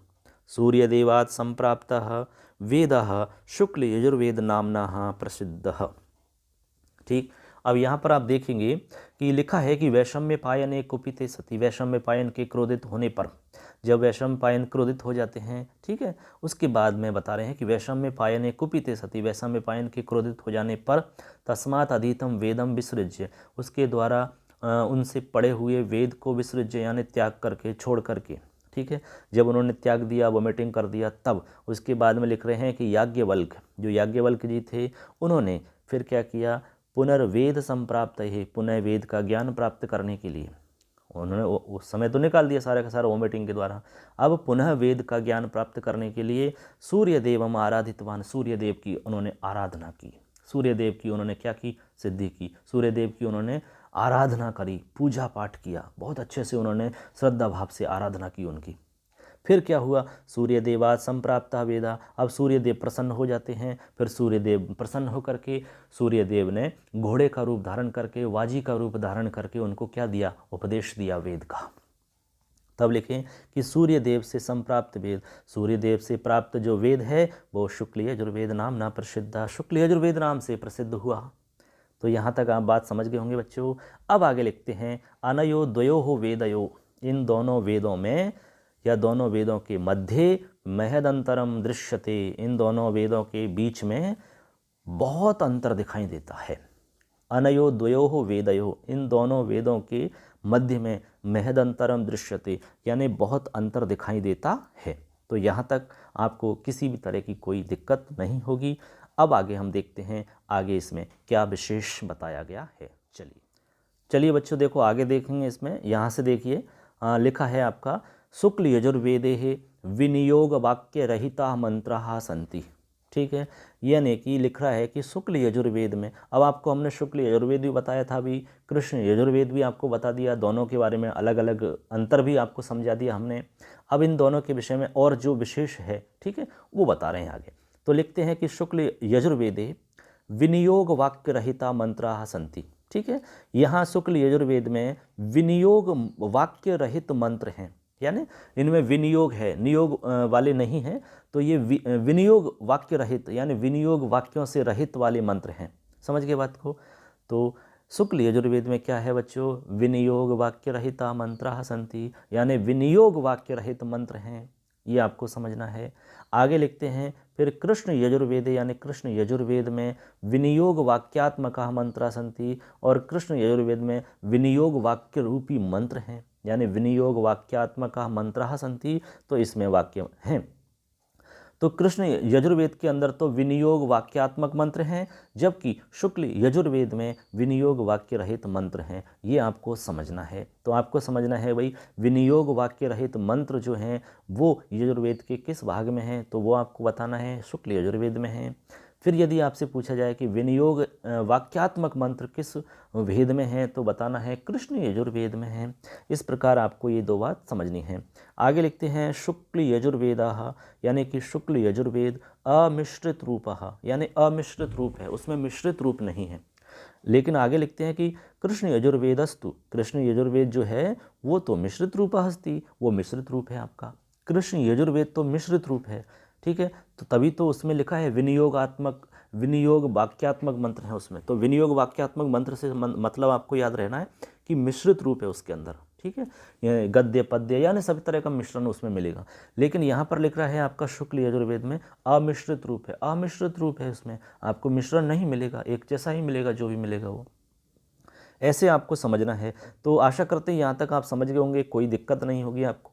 सूर्यदेवात् संप्राप्तः वेदः शुक्ल यजुर्वेद नाम्ना प्रसिद्धः। ठीक, अब यहाँ पर आप देखेंगे कि लिखा है कि वैषम्य पायने कुपिते सती, वैषम्य पायन के क्रोधित होने पर, जब वैषम्य पायन क्रोधित हो जाते हैं, ठीक है, उसके बाद में बता रहे हैं कि वैषम्य पायने कुपिते सती, वैषम्य पायन के क्रोधित हो जाने पर तस्मात् अधीतम वेदम विसृज्य, उसके द्वारा उनसे पढ़े हुए वेद को विसृज्य यानी त्याग करके, छोड़ करके, ठीक है, जब उन्होंने त्याग दिया, वोमिटिंग कर दिया, तब उसके बाद में लिख रहे हैं कि याज्ञवल्क्य, जो याज्ञवल्क्य जी थे, उन्होंने फिर क्या किया, पुनर्वेद संप्राप्त है, पुनः वेद का ज्ञान प्राप्त करने के लिए उन्होंने उस समय तो निकाल दिया सारा का सारा वोमिटिंग के द्वारा, अब पुनः वेद का ज्ञान प्राप्त करने के लिए सूर्यदेवम आराधितवान, सूर्यदेव की उन्होंने आराधना की, सूर्यदेव की उन्होंने क्या की, सिद्धि की, सूर्यदेव की उन्होंने आराधना करी, पूजा पाठ किया, बहुत अच्छे से उन्होंने श्रद्धा भाव से आराधना की उनकी। फिर क्या हुआ, सूर्यदेवात् संप्राप्ता वेदा, अब सूर्यदेव प्रसन्न हो जाते हैं, फिर सूर्यदेव प्रसन्न होकर के सूर्यदेव ने घोड़े का रूप धारण करके, वाजी का रूप धारण करके उनको क्या दिया, उपदेश दिया वेद का। तब लिखें कि सूर्यदेव से संप्राप्त वेद, सूर्यदेव से प्राप्त जो वेद है वो शुक्ल यजुर्वेद नाम प्रसिद्ध, शुक्ल यजुर्वेद नाम से प्रसिद्ध हुआ। तो यहाँ तक आप बात समझ गए होंगे बच्चों। अब आगे लिखते हैं, अनयो द्वयो हो वेदयो, इन दोनों वेदों में या दोनों वेदों के मध्य महदंतरम दृश्यते, इन दोनों वेदों के बीच में बहुत अंतर दिखाई देता है। अनयो द्वयो वेदयो, इन दोनों वेदों के मध्य में महदंतरम दृश्यते यानी बहुत अंतर दिखाई देता है। तो यहाँ तक आपको किसी भी तरह की कोई दिक्कत नहीं होगी। अब आगे हम देखते हैं आगे इसमें क्या विशेष बताया गया है। चलिए बच्चों देखो आगे देखेंगे इसमें, यहाँ से देखिए लिखा है आपका शुक्ल यजुर्वेदे विनियोग वाक्य रहिता मंत्राः सन्ति। ठीक है, यानी कि लिख रहा है कि शुक्ल यजुर्वेद में, अब आपको हमने शुक्ल यजुर्वेद भी बताया था, अभी कृष्ण यजुर्वेद भी आपको बता दिया, दोनों के बारे में अलग अलग अंतर भी आपको समझा दिया हमने। अब इन दोनों के विषय में और जो विशेष है, ठीक है, वो बता रहे हैं आगे। तो लिखते हैं कि शुक्ल यजुर्वेदे विनियोग वाक्य रहिता मंत्राः सन्ति। ठीक है, यहाँ शुक्ल यजुर्वेद में विनियोग वाक्य रहित मंत्र हैं, यानी इनमें विनियोग है, नियोग वाले नहीं हैं। तो ये विनियोग वाक्य रहित यानी विनियोग वाक्यों से रहित वाले मंत्र हैं। समझ गए बात को। तो शुक्ल यजुर्वेद में क्या है बच्चों, विनियोग वाक्य रहिता मंत्राः सन्ति, यानी विनियोग वाक्य रहित मंत्र हैं, ये आपको समझना है। आगे लिखते हैं फिर कृष्ण यजुर्वेद, यानी कृष्ण यजुर्वेद में विनियोग वाक्यात्मका मंत्रा सन्ति, और कृष्ण यजुर्वेद में विनियोग वाक्य रूपी मंत्र हैं, यानी विनियोग वाक्यात्मका मंत्राः सन्ति, तो इसमें वाक्य हैं। तो कृष्ण यजुर्वेद के अंदर तो विनियोग वाक्यात्मक मंत्र हैं, जबकि शुक्ल यजुर्वेद में विनियोग वाक्य रहित मंत्र हैं। ये आपको समझना है। तो आपको समझना है भाई विनियोग वाक्य रहित मंत्र जो हैं वो यजुर्वेद के किस भाग में हैं, तो वो आपको बताना है, शुक्ल यजुर्वेद में हैं। फिर यदि आपसे पूछा जाए कि विनियोग वाक्यात्मक मंत्र किस वेद में है, तो बताना है कृष्ण यजुर्वेद में है। इस प्रकार आपको ये दो बात समझनी है। आगे लिखते हैं शुक्ल यजुर्वेदाः, यानी कि शुक्ल यजुर्वेद अमिश्रित रूपः, यानी अमिश्रित रूप है, उसमें मिश्रित रूप नहीं है। लेकिन आगे लिखते हैं कि कृष्ण यजुर्वेदस्तु, कृष्ण यजुर्वेद जो है वो तो मिश्रित रूप अस्ति, वो मिश्रित रूप है आपका। कृष्ण यजुर्वेद तो मिश्रित रूप है, ठीक है, तो तभी तो उसमें लिखा है विनियोगात्मक, विनियोग वाक्यात्मक मंत्र है उसमें। तो विनियोग वाक्यात्मक मंत्र से मतलब आपको याद रहना है कि मिश्रित रूप है उसके अंदर, ठीक है, ये गद्य पद्य यानी सभी तरह का मिश्रण उसमें मिलेगा। लेकिन यहाँ पर लिख रहा है आपका शुक्ल यजुर्वेद में अमिश्रित रूप है, अमिश्रित रूप है, उसमें आपको मिश्रण नहीं मिलेगा, एक जैसा ही मिलेगा जो भी मिलेगा वो, ऐसे आपको समझना है। तो आशा करते हैं यहाँ तक आप समझ गए होंगे, कोई दिक्कत नहीं होगी आपको।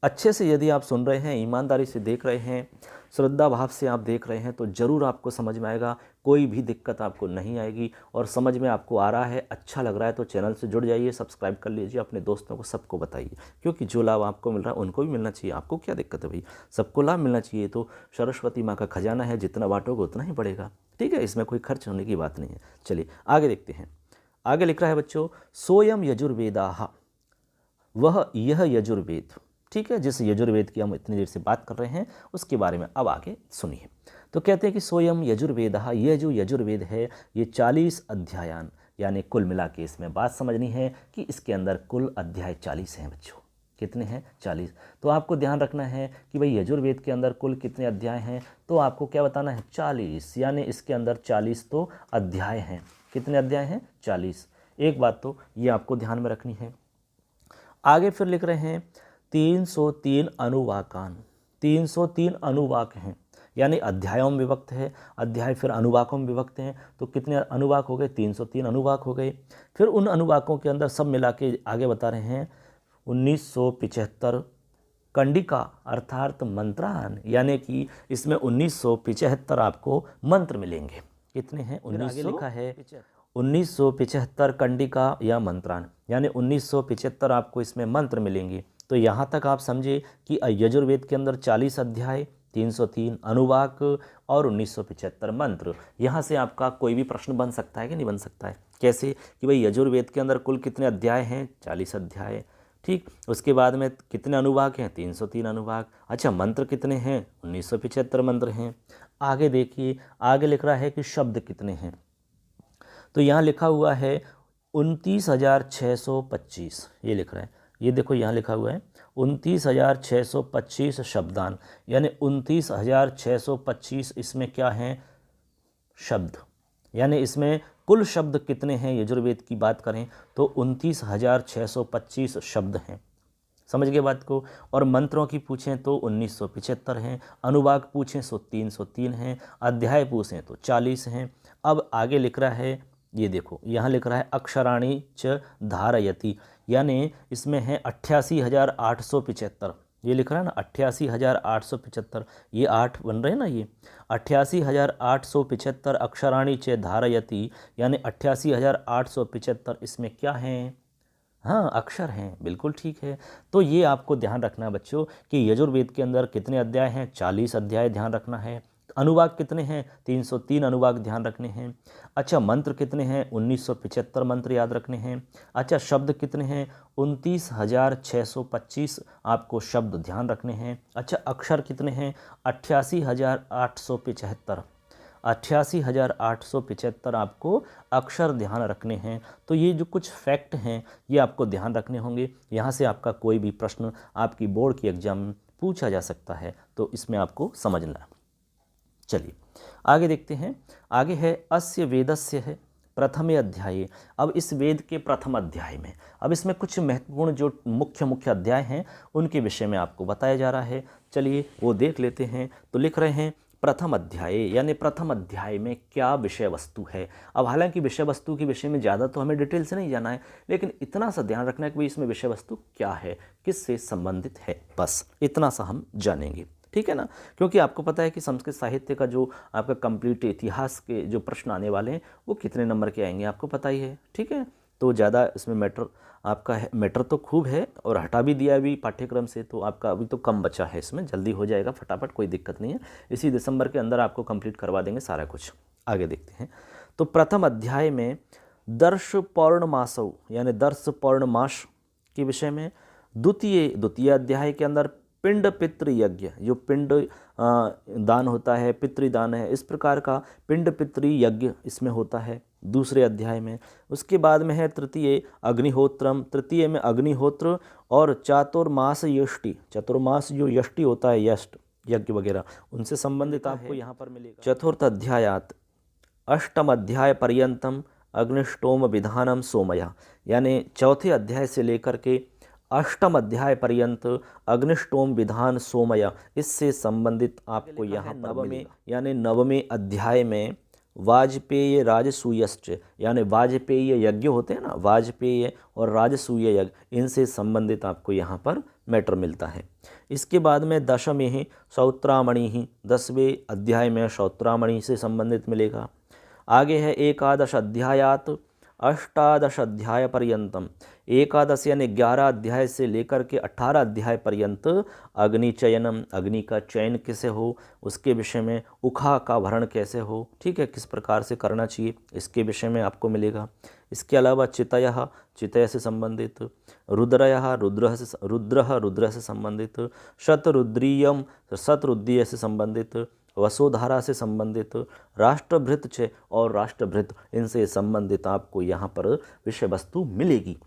अच्छे से यदि आप सुन रहे हैं, ईमानदारी से देख रहे हैं, श्रद्धा भाव से आप देख रहे हैं तो ज़रूर आपको समझ में आएगा, कोई भी दिक्कत आपको नहीं आएगी। और समझ में आपको आ रहा है, अच्छा लग रहा है तो चैनल से जुड़ जाइए, सब्सक्राइब कर लीजिए, अपने दोस्तों को सबको बताइए, क्योंकि जो लाभ आपको मिल रहा है उनको भी मिलना चाहिए। आपको क्या दिक्कत है भाई, सबको लाभ मिलना चाहिए। तो सरस्वती माँ का खजाना है, जितना बांटोगे उतना ही बढ़ेगा, ठीक है, इसमें कोई खर्च होने की बात नहीं है। चलिए आगे देखते हैं। आगे लिख रहा है बच्चों, सोयम यजुर्वेदाः, वह यह यजुर्वेद, ठीक है, जिस यजुर्वेद की हम इतनी देर से बात कर रहे हैं उसके बारे में अब आगे सुनिए। तो कहते हैं कि सोयम यजुर्वेदः, यह जो यजुर्वेद है ये 40 अध्यायान, यानी कुल मिला के इसमें बात समझनी है कि इसके अंदर कुल अध्याय 40 हैं बच्चों। कितने हैं? 40। तो आपको ध्यान रखना है कि भाई यजुर्वेद के अंदर कुल कितने अध्याय हैं, तो आपको क्या बताना है? 40, यानी इसके अंदर 40 तो अध्याय हैं। कितने अध्याय हैं? 40। एक बात तो ये आपको ध्यान में रखनी है। आगे फिर लिख रहे हैं 303 अनुवाकान, 303 अनुवाक हैं, यानी अध्यायों में विभक्त है, अध्याय फिर अनुवाकों में विभक्त हैं। तो कितने अनुवाक हो गए? 303 अनुवाक हो गए। फिर उन अनुवाकों के अंदर सब मिला के आगे बता रहे हैं 1975 कंडिका अर्थात मंत्रान, यानी कि इसमें 1975 आपको मंत्र मिलेंगे। कितने हैं? 1900 लिखा है 1975 कंडिका या मंत्रान, यानी 1975 आपको इसमें मंत्र मिलेंगे। तो यहाँ तक आप समझे कि यजुर्वेद के अंदर 40 अध्याय, 303 अनुवाक और 1975 मंत्र। यहाँ से आपका कोई भी प्रश्न बन सकता है कि नहीं बन सकता है? कैसे कि भाई यजुर्वेद के अंदर कुल कितने अध्याय हैं? 40 अध्याय, ठीक। उसके बाद में कितने अनुवाक हैं? 303 अनुवाक। अच्छा, मंत्र कितने हैं? 1975 मंत्र हैं। आगे देखिए, आगे लिख रहा है कि शब्द कितने हैं। तो यहाँ लिखा हुआ है 29,625, ये लिख रहा है, ये देखो यहाँ लिखा हुआ है 29,625 शब्दान, यानी 29,625 इसमें क्या हैं? शब्द। यानी इसमें कुल शब्द कितने हैं यजुर्वेद की बात करें तो 29,625 शब्द हैं। समझ गए बात को? और मंत्रों की पूछें तो 1975 हैं, अनुवाक पूछें तो 303 हैं, अध्याय पूछें तो 40 हैं। अब आगे लिख रहा है, ये देखो यहाँ लिख रहा है अक्षराणी च धारयति, यानी इसमें है 88,875। ये लिख रहा है ना 88,875, ये 8 बन रहे हैं ना, ये 88,875 अक्षराणी च धारयति, यानी 88,875 इसमें क्या हैं? हाँ, अक्षर हैं। बिल्कुल ठीक है। तो ये आपको ध्यान रखना है बच्चों कि यजुर्वेद के अंदर कितने अध्याय हैं? 40 अध्याय ध्यान रखना है। अनुवाक कितने हैं? 303 अनुवाक ध्यान रखने हैं। अच्छा, मंत्र कितने हैं? 1975 मंत्र याद रखने हैं। अच्छा, शब्द कितने हैं? 29,625 आपको शब्द ध्यान रखने हैं। अच्छा, अक्षर कितने हैं? 88,875, 88,875 आपको अक्षर ध्यान रखने हैं। तो ये जो कुछ फैक्ट हैं ये आपको ध्यान रखने होंगे। यहाँ से आपका कोई भी प्रश्न आपकी बोर्ड की एग्जाम में पूछा जा सकता है, तो इसमें आपको समझना है। चलिए आगे देखते हैं। आगे है अस्य वेदस्य है प्रथमे अध्याये। अब इस वेद के प्रथम अध्याय में, अब इसमें कुछ महत्वपूर्ण जो मुख्य अध्याय हैं उनके विषय में आपको बताया जा रहा है। चलिए वो देख लेते हैं। तो लिख रहे हैं प्रथम अध्याय, यानी प्रथम अध्याय में क्या विषय वस्तु है। अब हालांकि विषय वस्तु के विषय में ज़्यादा तो हमें डिटेल से नहीं जाना है, लेकिन इतना सा ध्यान रखना है कि भाई इसमें विषय वस्तु क्या है, किससे संबंधित है, बस इतना सा हम जानेंगे। ठीक है ना? क्योंकि आपको पता है कि संस्कृत साहित्य का जो आपका कंप्लीट इतिहास के जो प्रश्न आने वाले हैं वो कितने नंबर के आएंगे आपको पता ही है। ठीक है, तो ज़्यादा इसमें मैटर तो खूब है, और हटा भी दिया अभी पाठ्यक्रम से, तो आपका अभी तो कम बचा है, इसमें जल्दी हो जाएगा फटाफट, कोई दिक्कत नहीं है। इसी दिसंबर के अंदर आपको कंप्लीट करवा देंगे सारा कुछ। आगे देखते हैं। तो प्रथम अध्याय में दर्श पौर्णमासौ, यानी दर्श पौर्णमास के विषय में। द्वितीय अध्याय के अंदर पिंड पितृ यज्ञ, जो पिंड दान होता है, पितृदान है, इस प्रकार का पिंड पितृ यज्ञ इसमें होता है दूसरे अध्याय में। उसके बाद में है तृतीय अग्निहोत्रम, तृतीय में अग्निहोत्र और चातुर्मास यष्टि, चतुर्मास जो यष्टि होता है, यष्ट यज्ञ वगैरह, उनसे संबंधित आपको यहाँ पर मिलेगा। चतुर्थ अध्यायात अष्टम अध्याय पर्यंतम अग्निष्टोम विधानम सोमया, यानी चौथे अध्याय से लेकर के अष्टम अध्याय पर्यंत अग्निष्टोम विधान सोमया, इससे संबंधित आपको यहाँ नवमें यानी नवमें अध्याय में वाजपेय राजसूयश्च, यानी वाजपेय यज्ञ होते हैं ना, वाजपेय और राजसूय यज्ञ, इनसे संबंधित आपको यहाँ पर मैटर मिलता है। इसके बाद में दशमे ही श्रौत्रामणि ही, 10वें अध्याय में श्रौत्रामणि से संबंधित मिलेगा। आगे है एकादश अध्यायात अष्टादश अध्याय पर्यंतम, एकादश यानी 11 अध्याय से लेकर के 18 अध्याय पर्यंत अग्नि चयनम, अग्नि का चयन कैसे हो उसके विषय में, उखा का भरण कैसे हो, ठीक है, किस प्रकार से करना चाहिए, इसके विषय में आपको मिलेगा। इसके अलावा चितयः, चितय से संबंधित, रुद्रयः, रुद्र से संबंधित, शतरुद्रीयम, शतरुद्रीय से संबंधित, वसुधारा से संबंधित, राष्ट्रभृत और राष्ट्रभृत, इनसे संबंधित आपको यहाँ पर विषय वस्तु मिलेगी।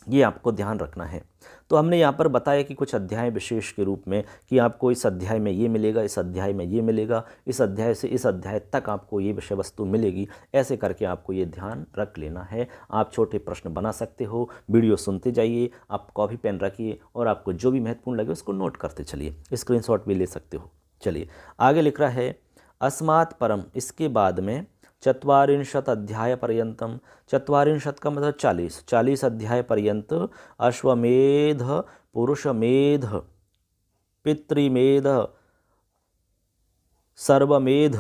ये आपको ध्यान रखना है। तो हमने यहाँ पर बताया कि कुछ अध्याय विशेष के रूप में कि आपको इस अध्याय में ये मिलेगा, इस अध्याय में ये मिलेगा, इस अध्याय से इस अध्याय तक आपको ये विषय वस्तु मिलेगी। ऐसे करके आपको ये ध्यान रख लेना है। आप छोटे प्रश्न बना सकते हो, वीडियो सुनते जाइए, आप कॉपी पेन रखिए और आपको जो भी महत्वपूर्ण लगे उसको नोट करते चलिए, स्क्रीनशॉट भी ले सकते हो। चलिए आगे लिख रहा है अस्मात् परम, इसके बाद में 44 अध्याय पर्यंतम, 44 का मतलब 40 अध्याय पर्यंत अश्वमेध, पुरुषमेध, पितृमेध, सर्वमेध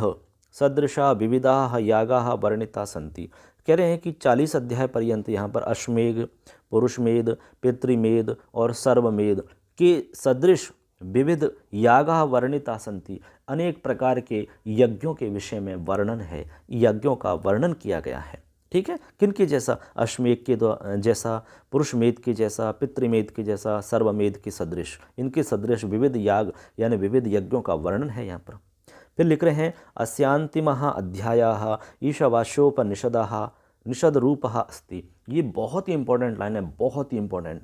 सदृशा विविधाः यागाः वर्णिता सन्ति। कह रहे हैं कि 40 अध्याय पर्यंत यहाँ पर अश्वमेध, पुरुषमेध, पितृमेध और सर्वमेध के सदृश विविध यागा वर्णिता सन्ति, अनेक प्रकार के यज्ञों के विषय में वर्णन है, यज्ञों का वर्णन किया गया है। ठीक है, किनके जैसा, अश्वमेध के जैसा, पुरुषमेध के जैसा, पितृमेध के जैसा, सर्वमेध के सदृश, इनके सदृश विविध याग यानी विविध यज्ञों का वर्णन है यहाँ पर। फिर लिख रहे हैं अस्यांतिमः अध्यायाः ईशावास्योपनिषदः निषद रूपः अस्ति। ये बहुत ही इंपॉर्टेंट लाइन है, बहुत ही इंपॉर्टेंट।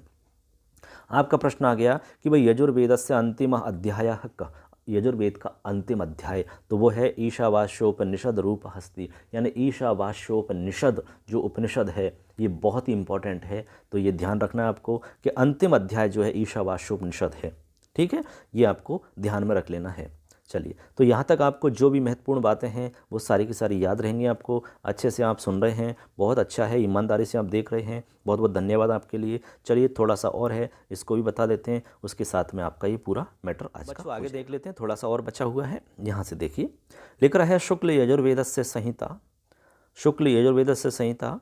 आपका प्रश्न आ गया कि भाई यजुर्वेदस्य अंतिम अध्याय का, यजुर्वेद का अंतिम अध्याय तो वो है ईशावास्योपनिषद रूप हस्ति, यानी ईशावास्योपनिषद जो उपनिषद है ये बहुत ही इंपॉर्टेंट है। तो ये ध्यान रखना है आपको कि अंतिम अध्याय जो है ईशावास्योपनिषद है। ठीक है, ये आपको ध्यान में रख लेना है। चलिए, तो यहाँ तक आपको जो भी महत्वपूर्ण बातें हैं वो सारी की सारी याद रहेंगी आपको। अच्छे से आप सुन रहे हैं, बहुत अच्छा है, ईमानदारी से आप देख रहे हैं, बहुत बहुत धन्यवाद आपके लिए। चलिए थोड़ा सा और है, इसको भी बता देते हैं, उसके साथ में आपका ये पूरा मैटर आज का आगे देख लेते हैं। थोड़ा सा और बचा हुआ है, यहाँ से देखिए, लिख रहा है शुक्ल यजुर्वेदस्य संहिता, शुक्ल यजुर्वेदस्य संहिता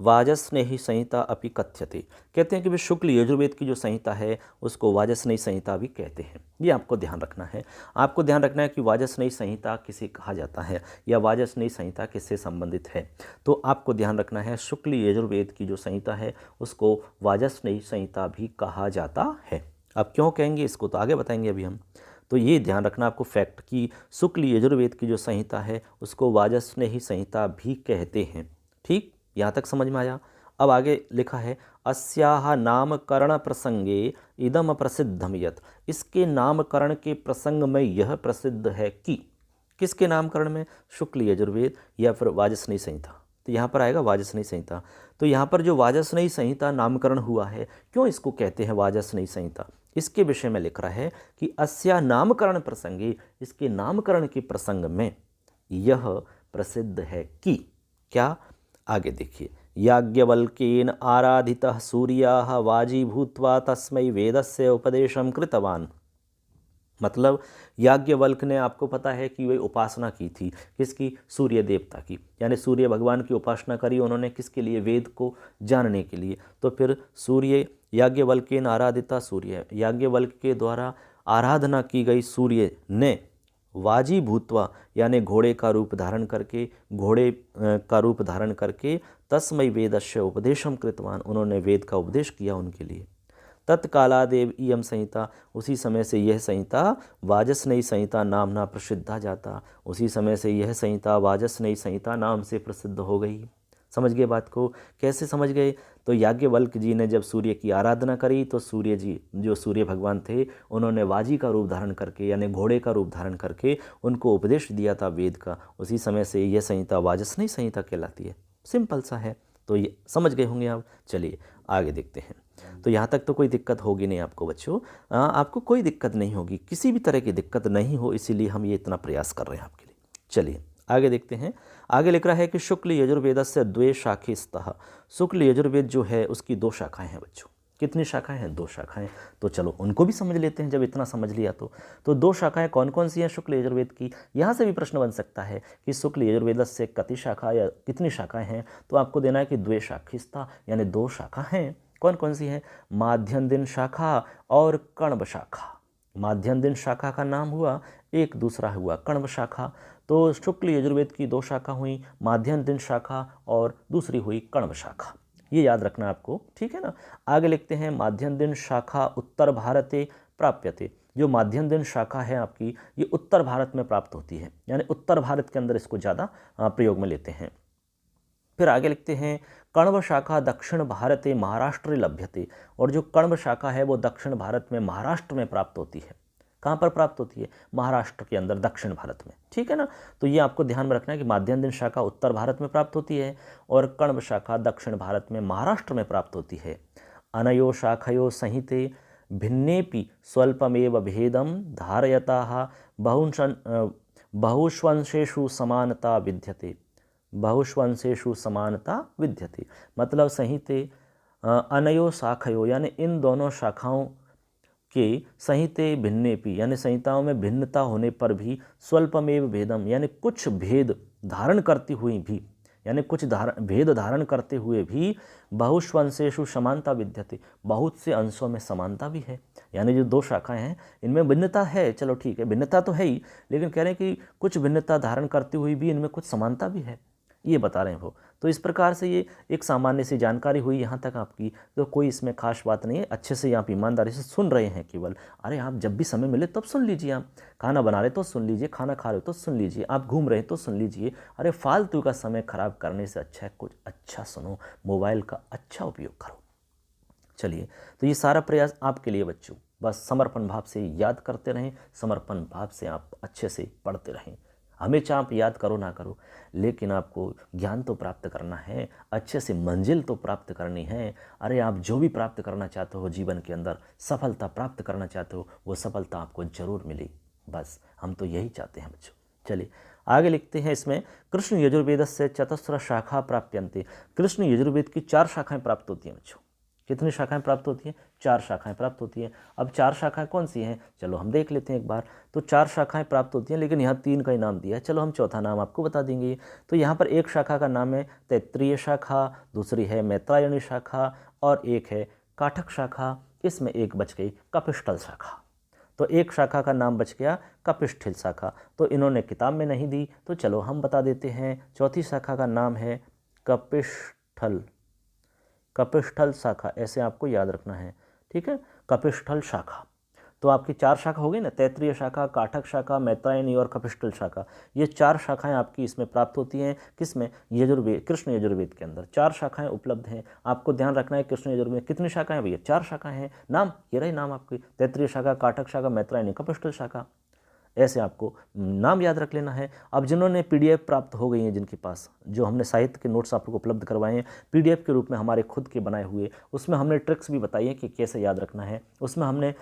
वाजस्नेही संहिता अपि कथ्यते। कहते हैं कि वे शुक्ल यजुर्वेद की जो संहिता है उसको वाजस्नेही संहिता भी कहते हैं। ये आपको ध्यान रखना है। आपको ध्यान रखना है कि वाजस्नेही संहिता किसे कहा जाता है या वाजस्नेही संहिता किससे संबंधित है। तो आपको ध्यान रखना है शुक्ल यजुर्वेद की जो संहिता है उसको वाजस्नेही संहिता भी कहा जाता है। अब क्यों कहेंगे इसको तो आगे बताएंगे अभी हम। तो ये ध्यान रखना आपको फैक्ट कि शुक्ल यजुर्वेद की जो संहिता है उसको वाजस्नेही संहिता भी कहते हैं। ठीक, यहाँ तक समझ में आया। अब आगे लिखा है अस्याह नामकरण प्रसंगे इदम प्रसिद्धम यत्, इसके नामकरण के प्रसंग में यह प्रसिद्ध है कि, किसके नामकरण में, शुक्ल यजुर्वेद या फिर वाजस्नेही संहिता। तो यहाँ पर आएगा वाजस्नेही संहिता। तो यहाँ पर जो वाजस्नेही संहिता नामकरण हुआ है, क्यों इसको कहते हैं वाजस्नेही संहिता, इसके विषय में लिख रहा है कि अस्या नामकरण प्रसंगे, इसके नामकरण के प्रसंग में यह प्रसिद्ध है कि क्या, आगे देखिए, याज्ञवल्क्येन आराधितः सूर्यः वाजी भूत्वा तस्मै वेदस्य उपदेशं कृतवान। मतलब याज्ञवल्क्य ने, आपको पता है कि वे उपासना की थी, किसकी, सूर्य देवता की, यानी सूर्य भगवान की उपासना करी उन्होंने, किसके लिए, वेद को जानने के लिए। तो फिर सूर्य याज्ञवल्क्येन आराधिता सूर्य, याज्ञवल्क्य के द्वारा आराधना की गई सूर्य ने वाजी भूत्वा यानी घोड़े का रूप धारण करके, घोड़े का रूप धारण करके तस्मै वेदस्य उपदेशम कृतवान, उन्होंने वेद का उपदेश किया उनके लिए। तत्कालादेव इयम संहिता, उसी समय से यह संहिता वाजस्नेही संहिता नामना प्रसिद्धा जाता, उसी समय से यह संहिता वाजस्नेही संहिता नाम से प्रसिद्ध हो गई। समझ गए बात को, कैसे समझ गए, तो याज्ञवल्क्य जी ने जब सूर्य की आराधना करी तो सूर्य जी, जो सूर्य भगवान थे, उन्होंने वाजी का रूप धारण करके यानी घोड़े का रूप धारण करके उनको उपदेश दिया था वेद का, उसी समय से यह संहिता वाजस्नेही संहिता कहलाती है। सिंपल सा है, तो ये समझ गए होंगे आप। चलिए आगे देखते हैं। तो यहाँ तक तो कोई दिक्कत होगी नहीं आपको बच्चों, आपको कोई दिक्कत नहीं होगी, किसी भी तरह की दिक्कत नहीं हो, इसीलिए हम ये इतना प्रयास कर रहे हैं आपके लिए। चलिए आगे देखते हैं, आगे लिख रहा है कि शुक्ल यजुर्वेदस्य द्वे शाखेस्तः। शुक्ल यजुर्वेद जो है उसकी 2 शाखाएं हैं बच्चों। कितनी शाखाएं हैं? 2 शाखाएं। तो चलो उनको भी समझ लेते हैं, जब इतना समझ लिया तो 2 शाखाएं कौन कौन सी हैं शुक्ल यजुर्वेद की? यहाँ से भी प्रश्न बन सकता है कि शुक्ल यजुर्वेदस्य कति शाखा या कितनी शाखाएं हैं, तो आपको देना है कि द्वे शाखिस्ता, यानी 2 शाखा हैं। कौन कौन सी हैं? माध्यम दिन शाखा और कण्व शाखा। माध्यम दिन शाखा का नाम हुआ, एक दूसरा हुआ कण्व शाखा। तो शुक्ल यजुर्वेद की 2 शाखा हुई, माध्यम दिन शाखा और दूसरी हुई कण्व शाखा। ये याद रखना आपको, ठीक है ना। आगे लिखते हैं, माध्यम दिन शाखा उत्तर भारते प्राप्यते। जो माध्यम दिन शाखा है आपकी, ये उत्तर भारत में प्राप्त होती है, यानी उत्तर भारत के अंदर इसको ज़्यादा प्रयोग में लेते हैं। फिर आगे लिखते हैं, कण्व शाखा दक्षिण भारते महाराष्ट्र लभ्यते। और जो कण्व शाखा है वो दक्षिण भारत में महाराष्ट्र में प्राप्त होती है। कहाँ पर प्राप्त होती है? महाराष्ट्र के अंदर, दक्षिण भारत में, ठीक है ना। तो ये आपको ध्यान में रखना है कि माध्यम दिन शाखा उत्तर भारत में प्राप्त होती है और कण्व शाखा दक्षिण भारत में महाराष्ट्र में प्राप्त होती है। अनयो शाखयो संहिते भिन्नेपि स्वल्पमेव भेदम धारयताः बहुष्वंशेषु समानता विद्यते। बहुष्वंशेषु समानता विद्यते मतलब संहिते अनयो शाखयो, यानी इन दोनों शाखाओं के संहिते भिन्नेपि, यानी संहिताओं में भिन्नता होने पर भी स्वल्पमेव भेदम, यानी कुछ भेद धारण करती हुई भी, यानी कुछ भेद धारण करते हुए भी बहुष्वंशेषु समानता विद्यते, बहुत से अंशों में समानता भी है। यानी जो 2 शाखाएं हैं इनमें भिन्नता है, चलो ठीक है, भिन्नता तो है ही, लेकिन कह रहे हैं कि कुछ भिन्नता धारण करती हुई भी इनमें कुछ समानता भी है, ये बता रहे हैं वो। तो इस प्रकार से ये एक सामान्य सी जानकारी हुई यहाँ तक आपकी, तो कोई इसमें खास बात नहीं है। अच्छे से आप ईमानदारी से सुन रहे हैं केवल। अरे आप जब भी समय मिले तब सुन लीजिए, आप खाना बना रहे तो सुन लीजिए, खाना खा रहे तो सुन लीजिए, आप घूम रहे तो सुन लीजिए। अरे फालतू का समय खराब करने से अच्छा है कुछ अच्छा सुनो, मोबाइल का अच्छा उपयोग करो। चलिए, तो ये सारा प्रयास आपके लिए बच्चों, बस समर्पण भाव से याद करते रहें, समर्पण भाव से आप अच्छे से पढ़ते रहें। हमेशा आप याद करो ना करो, लेकिन आपको ज्ञान तो प्राप्त करना है, अच्छे से मंजिल तो प्राप्त करनी है। अरे आप जो भी प्राप्त करना चाहते हो जीवन के अंदर, सफलता प्राप्त करना चाहते हो, वो सफलता आपको जरूर मिली। बस हम तो यही चाहते हैं बच्चों। चलिए आगे लिखते हैं, इसमें कृष्ण यजुर्वेद से चतस्र शाखा प्राप्यन्ते। कृष्ण यजुर्वेद की 4 शाखाएं प्राप्त होती हैं बच्चों। कितनी शाखाएं प्राप्त होती हैं? 4 शाखाएं प्राप्त होती हैं। अब 4 शाखाएं कौन सी हैं? चलो हम देख लेते हैं एक बार। तो 4 शाखाएं प्राप्त होती हैं, लेकिन यहाँ 3 का ही नाम दिया है। चलो हम चौथा नाम आपको बता देंगे। तो यहाँ पर एक शाखा का नाम है तैत्तिरीय शाखा, दूसरी है मैत्रायणी शाखा और एक है काठक शाखा। इसमें एक बच गई कपिष्ठल शाखा। तो एक शाखा का नाम बच गया कपिष्ठल शाखा। तो इन्होंने किताब में नहीं दी, तो चलो हम बता देते हैं। चौथी शाखा का नाम है कपिष्ठल शाखा, ऐसे आपको याद रखना है, ठीक है। कपिष्ठल शाखा। तो आपकी 4 शाखा हो गई ना, तैत्तिरीय शाखा, काठक शाखा, मैत्रायणी और कपिष्ठल शाखा। ये 4 शाखाएं आपकी इसमें प्राप्त होती हैं। किसमें? यजुर्वेद, कृष्ण यजुर्वेद के अंदर 4 शाखाएं उपलब्ध हैं। आपको ध्यान रखना है कृष्ण यजुर्वेद में कितनी शाखाएं भैया? 4 शाखाएं हैं। नाम ये रही नाम आपकी, तैत्तिरीय शाखा, काठक शाखा, मैत्रायणी, कपिष्ठल शाखा। ऐसे आपको नाम याद रख लेना है। अब जिन्होंने PDF प्राप्त हो गई हैं, जिनके पास, जो हमने साहित्य के नोट्स आपको उपलब्ध करवाए हैं PDF के रूप में, हमारे खुद के बनाए हुए, उसमें हमने ट्रिक्स भी बताई है कि कैसे याद रखना है। उसमें हमने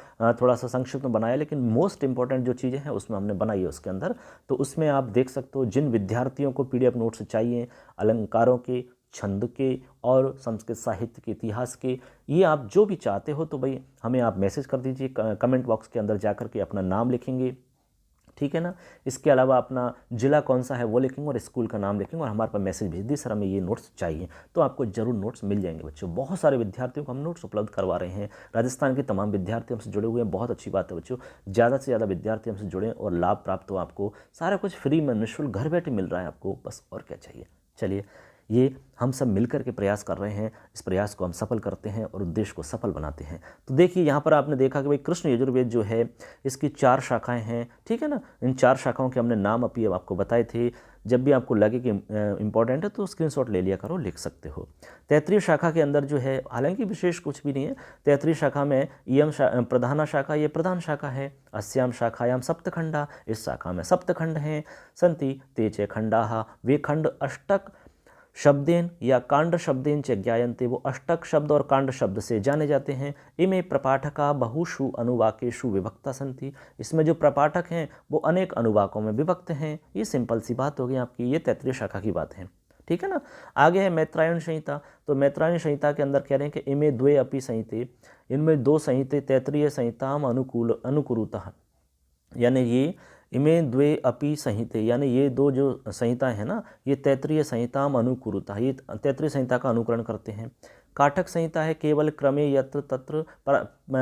थोड़ा सा संक्षिप्त में बनाया, लेकिन मोस्ट इंपॉर्टेंट जो चीज़ें हैं उसमें हमने बनाई है उसके अंदर। तो उसमें आप देख सकते हो, जिन विद्यार्थियों को PDF नोट्स चाहिए अलंकारों के, छंद के और संस्कृत साहित्य के, इतिहास के, ये आप जो भी चाहते हो तो भाई हमें आप मैसेज कर दीजिए। कमेंट बॉक्स के अंदर जाकर के अपना नाम लिखेंगे, ठीक है ना। इसके अलावा अपना ज़िला कौन सा है वो लिखेंगे और स्कूल का नाम लिखेंगे और हमारे पास मैसेज भेज दी, सर हमें ये नोट्स चाहिए। तो आपको जरूर नोट्स मिल जाएंगे बच्चों। बहुत सारे विद्यार्थियों को हम नोट्स उपलब्ध करवा रहे हैं। राजस्थान के तमाम विद्यार्थी हमसे जुड़े हुए हैं, बहुत अच्छी बात है बच्चों। ज़्यादा से ज़्यादा विद्यार्थी हमसे जुड़ें और लाभ प्राप्त हो आपको। सारा कुछ फ्री में, निःशुल्क, घर बैठे मिल रहा है आपको, बस और क्या चाहिए। चलिए, ये हम सब मिलकर के प्रयास कर रहे हैं। इस प्रयास को हम सफल करते हैं और उद्देश्य को सफल बनाते हैं। तो देखिए यहाँ पर आपने देखा कि भाई कृष्ण यजुर्वेद जो है इसकी 4 शाखाएं हैं, ठीक है ना। इन 4 शाखाओं के हमने नाम अभी आपको बताए थे। जब भी आपको लगे कि इंपॉर्टेंट है तो स्क्रीनशॉट ले लिया करो, लिख सकते हो। तैत्तिरीय शाखा के अंदर जो है, हालांकि विशेष कुछ भी नहीं है। तैत्तिरीय शाखा में इयम प्रधाना शाखा, ये प्रधान शाखा है। अस्याम शाखायाम सप्तखंडा, इस शाखा में सप्तखंड हैं। संति ते च खंडाः, वे खंड अष्टक शब्देन या कांड शब्देन च ज्ञायन्ते, वो अष्टक शब्द और कांड शब्द से जाने जाते हैं। इमे प्रपाठका बहुषु अनुवाकेषु विभक्ता सन्ति, इसमें जो प्रपाठक हैं वो अनेक अनुवाकों में विभक्त हैं। ये सिंपल सी बात हो गई आपकी, ये तैत्तिरीय शाखा की बात है, ठीक है ना। आगे है मैत्रायण संहिता, तो मैत्रायण संहिता के अंदर कह रहे हैं कि इमे द्वे अपि संहिते, इनमें दो संहिते तैत्तिरीय संहिताम अनुकुरुतः, यानी ये इमे द्वे अपि संहिते, यानी ये दो जो संहिताएं हैं ना, ये तैत्तिरीय संहिताम अनुकुरुतः, ये तैत्तिरीय संहिता का अनुकरण करते हैं। काठक संहिता है केवल क्रमे यत्र तत्र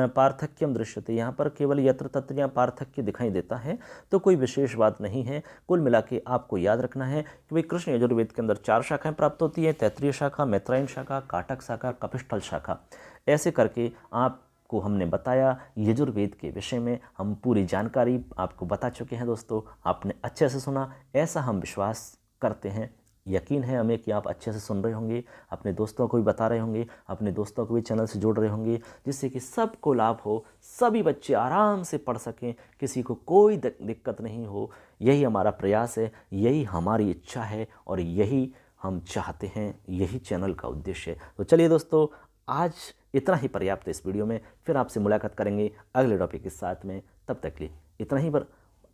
पार्थक्यम दृश्यते, यहाँ पर केवल यत्र तत्र या पार्थक्य दिखाई देता है, तो कोई विशेष बात नहीं है। कुल मिला के आपको याद रखना है कि भाई कृष्ण यजुर्वेद के अंदर 4 शाखाएं प्राप्त होती है, तैत्तिरीय शाखा, मैत्रायण शाखा, काठक शाखा, कपिस्थल शाखा। ऐसे करके आपको हमने बताया यजुर्वेद के विषय में, हम पूरी जानकारी आपको बता चुके हैं दोस्तों। आपने अच्छे से सुना ऐसा हम विश्वास करते हैं, यकीन है हमें कि आप अच्छे से सुन रहे होंगे, अपने दोस्तों को भी बता रहे होंगे, अपने दोस्तों को भी चैनल से जोड़ रहे होंगे, जिससे कि सबको लाभ हो, सभी बच्चे आराम से पढ़ सकें, किसी को कोई दिक्कत नहीं हो। यही हमारा प्रयास है, यही हमारी इच्छा है और यही हम चाहते हैं, यही चैनल का उद्देश्य है। तो चलिए दोस्तों, आज इतना ही पर्याप्त है इस वीडियो में, फिर आपसे मुलाकात करेंगे अगले टॉपिक के साथ में। तब तक के लिए इतना ही, पर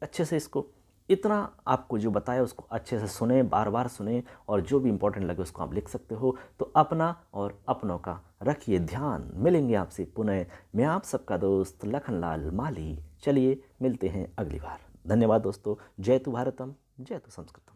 अच्छे से इसको, इतना आपको जो बताया उसको अच्छे से सुने, बार बार सुने, और जो भी इंपॉर्टेंट लगे उसको आप लिख सकते हो। तो अपना और अपनों का रखिए ध्यान। मिलेंगे आपसे पुनः, मैं आप सबका दोस्त लखनलाल माली। चलिए मिलते हैं अगली बार। धन्यवाद दोस्तों। जय तु भारतम, जय तु संस्कृतम।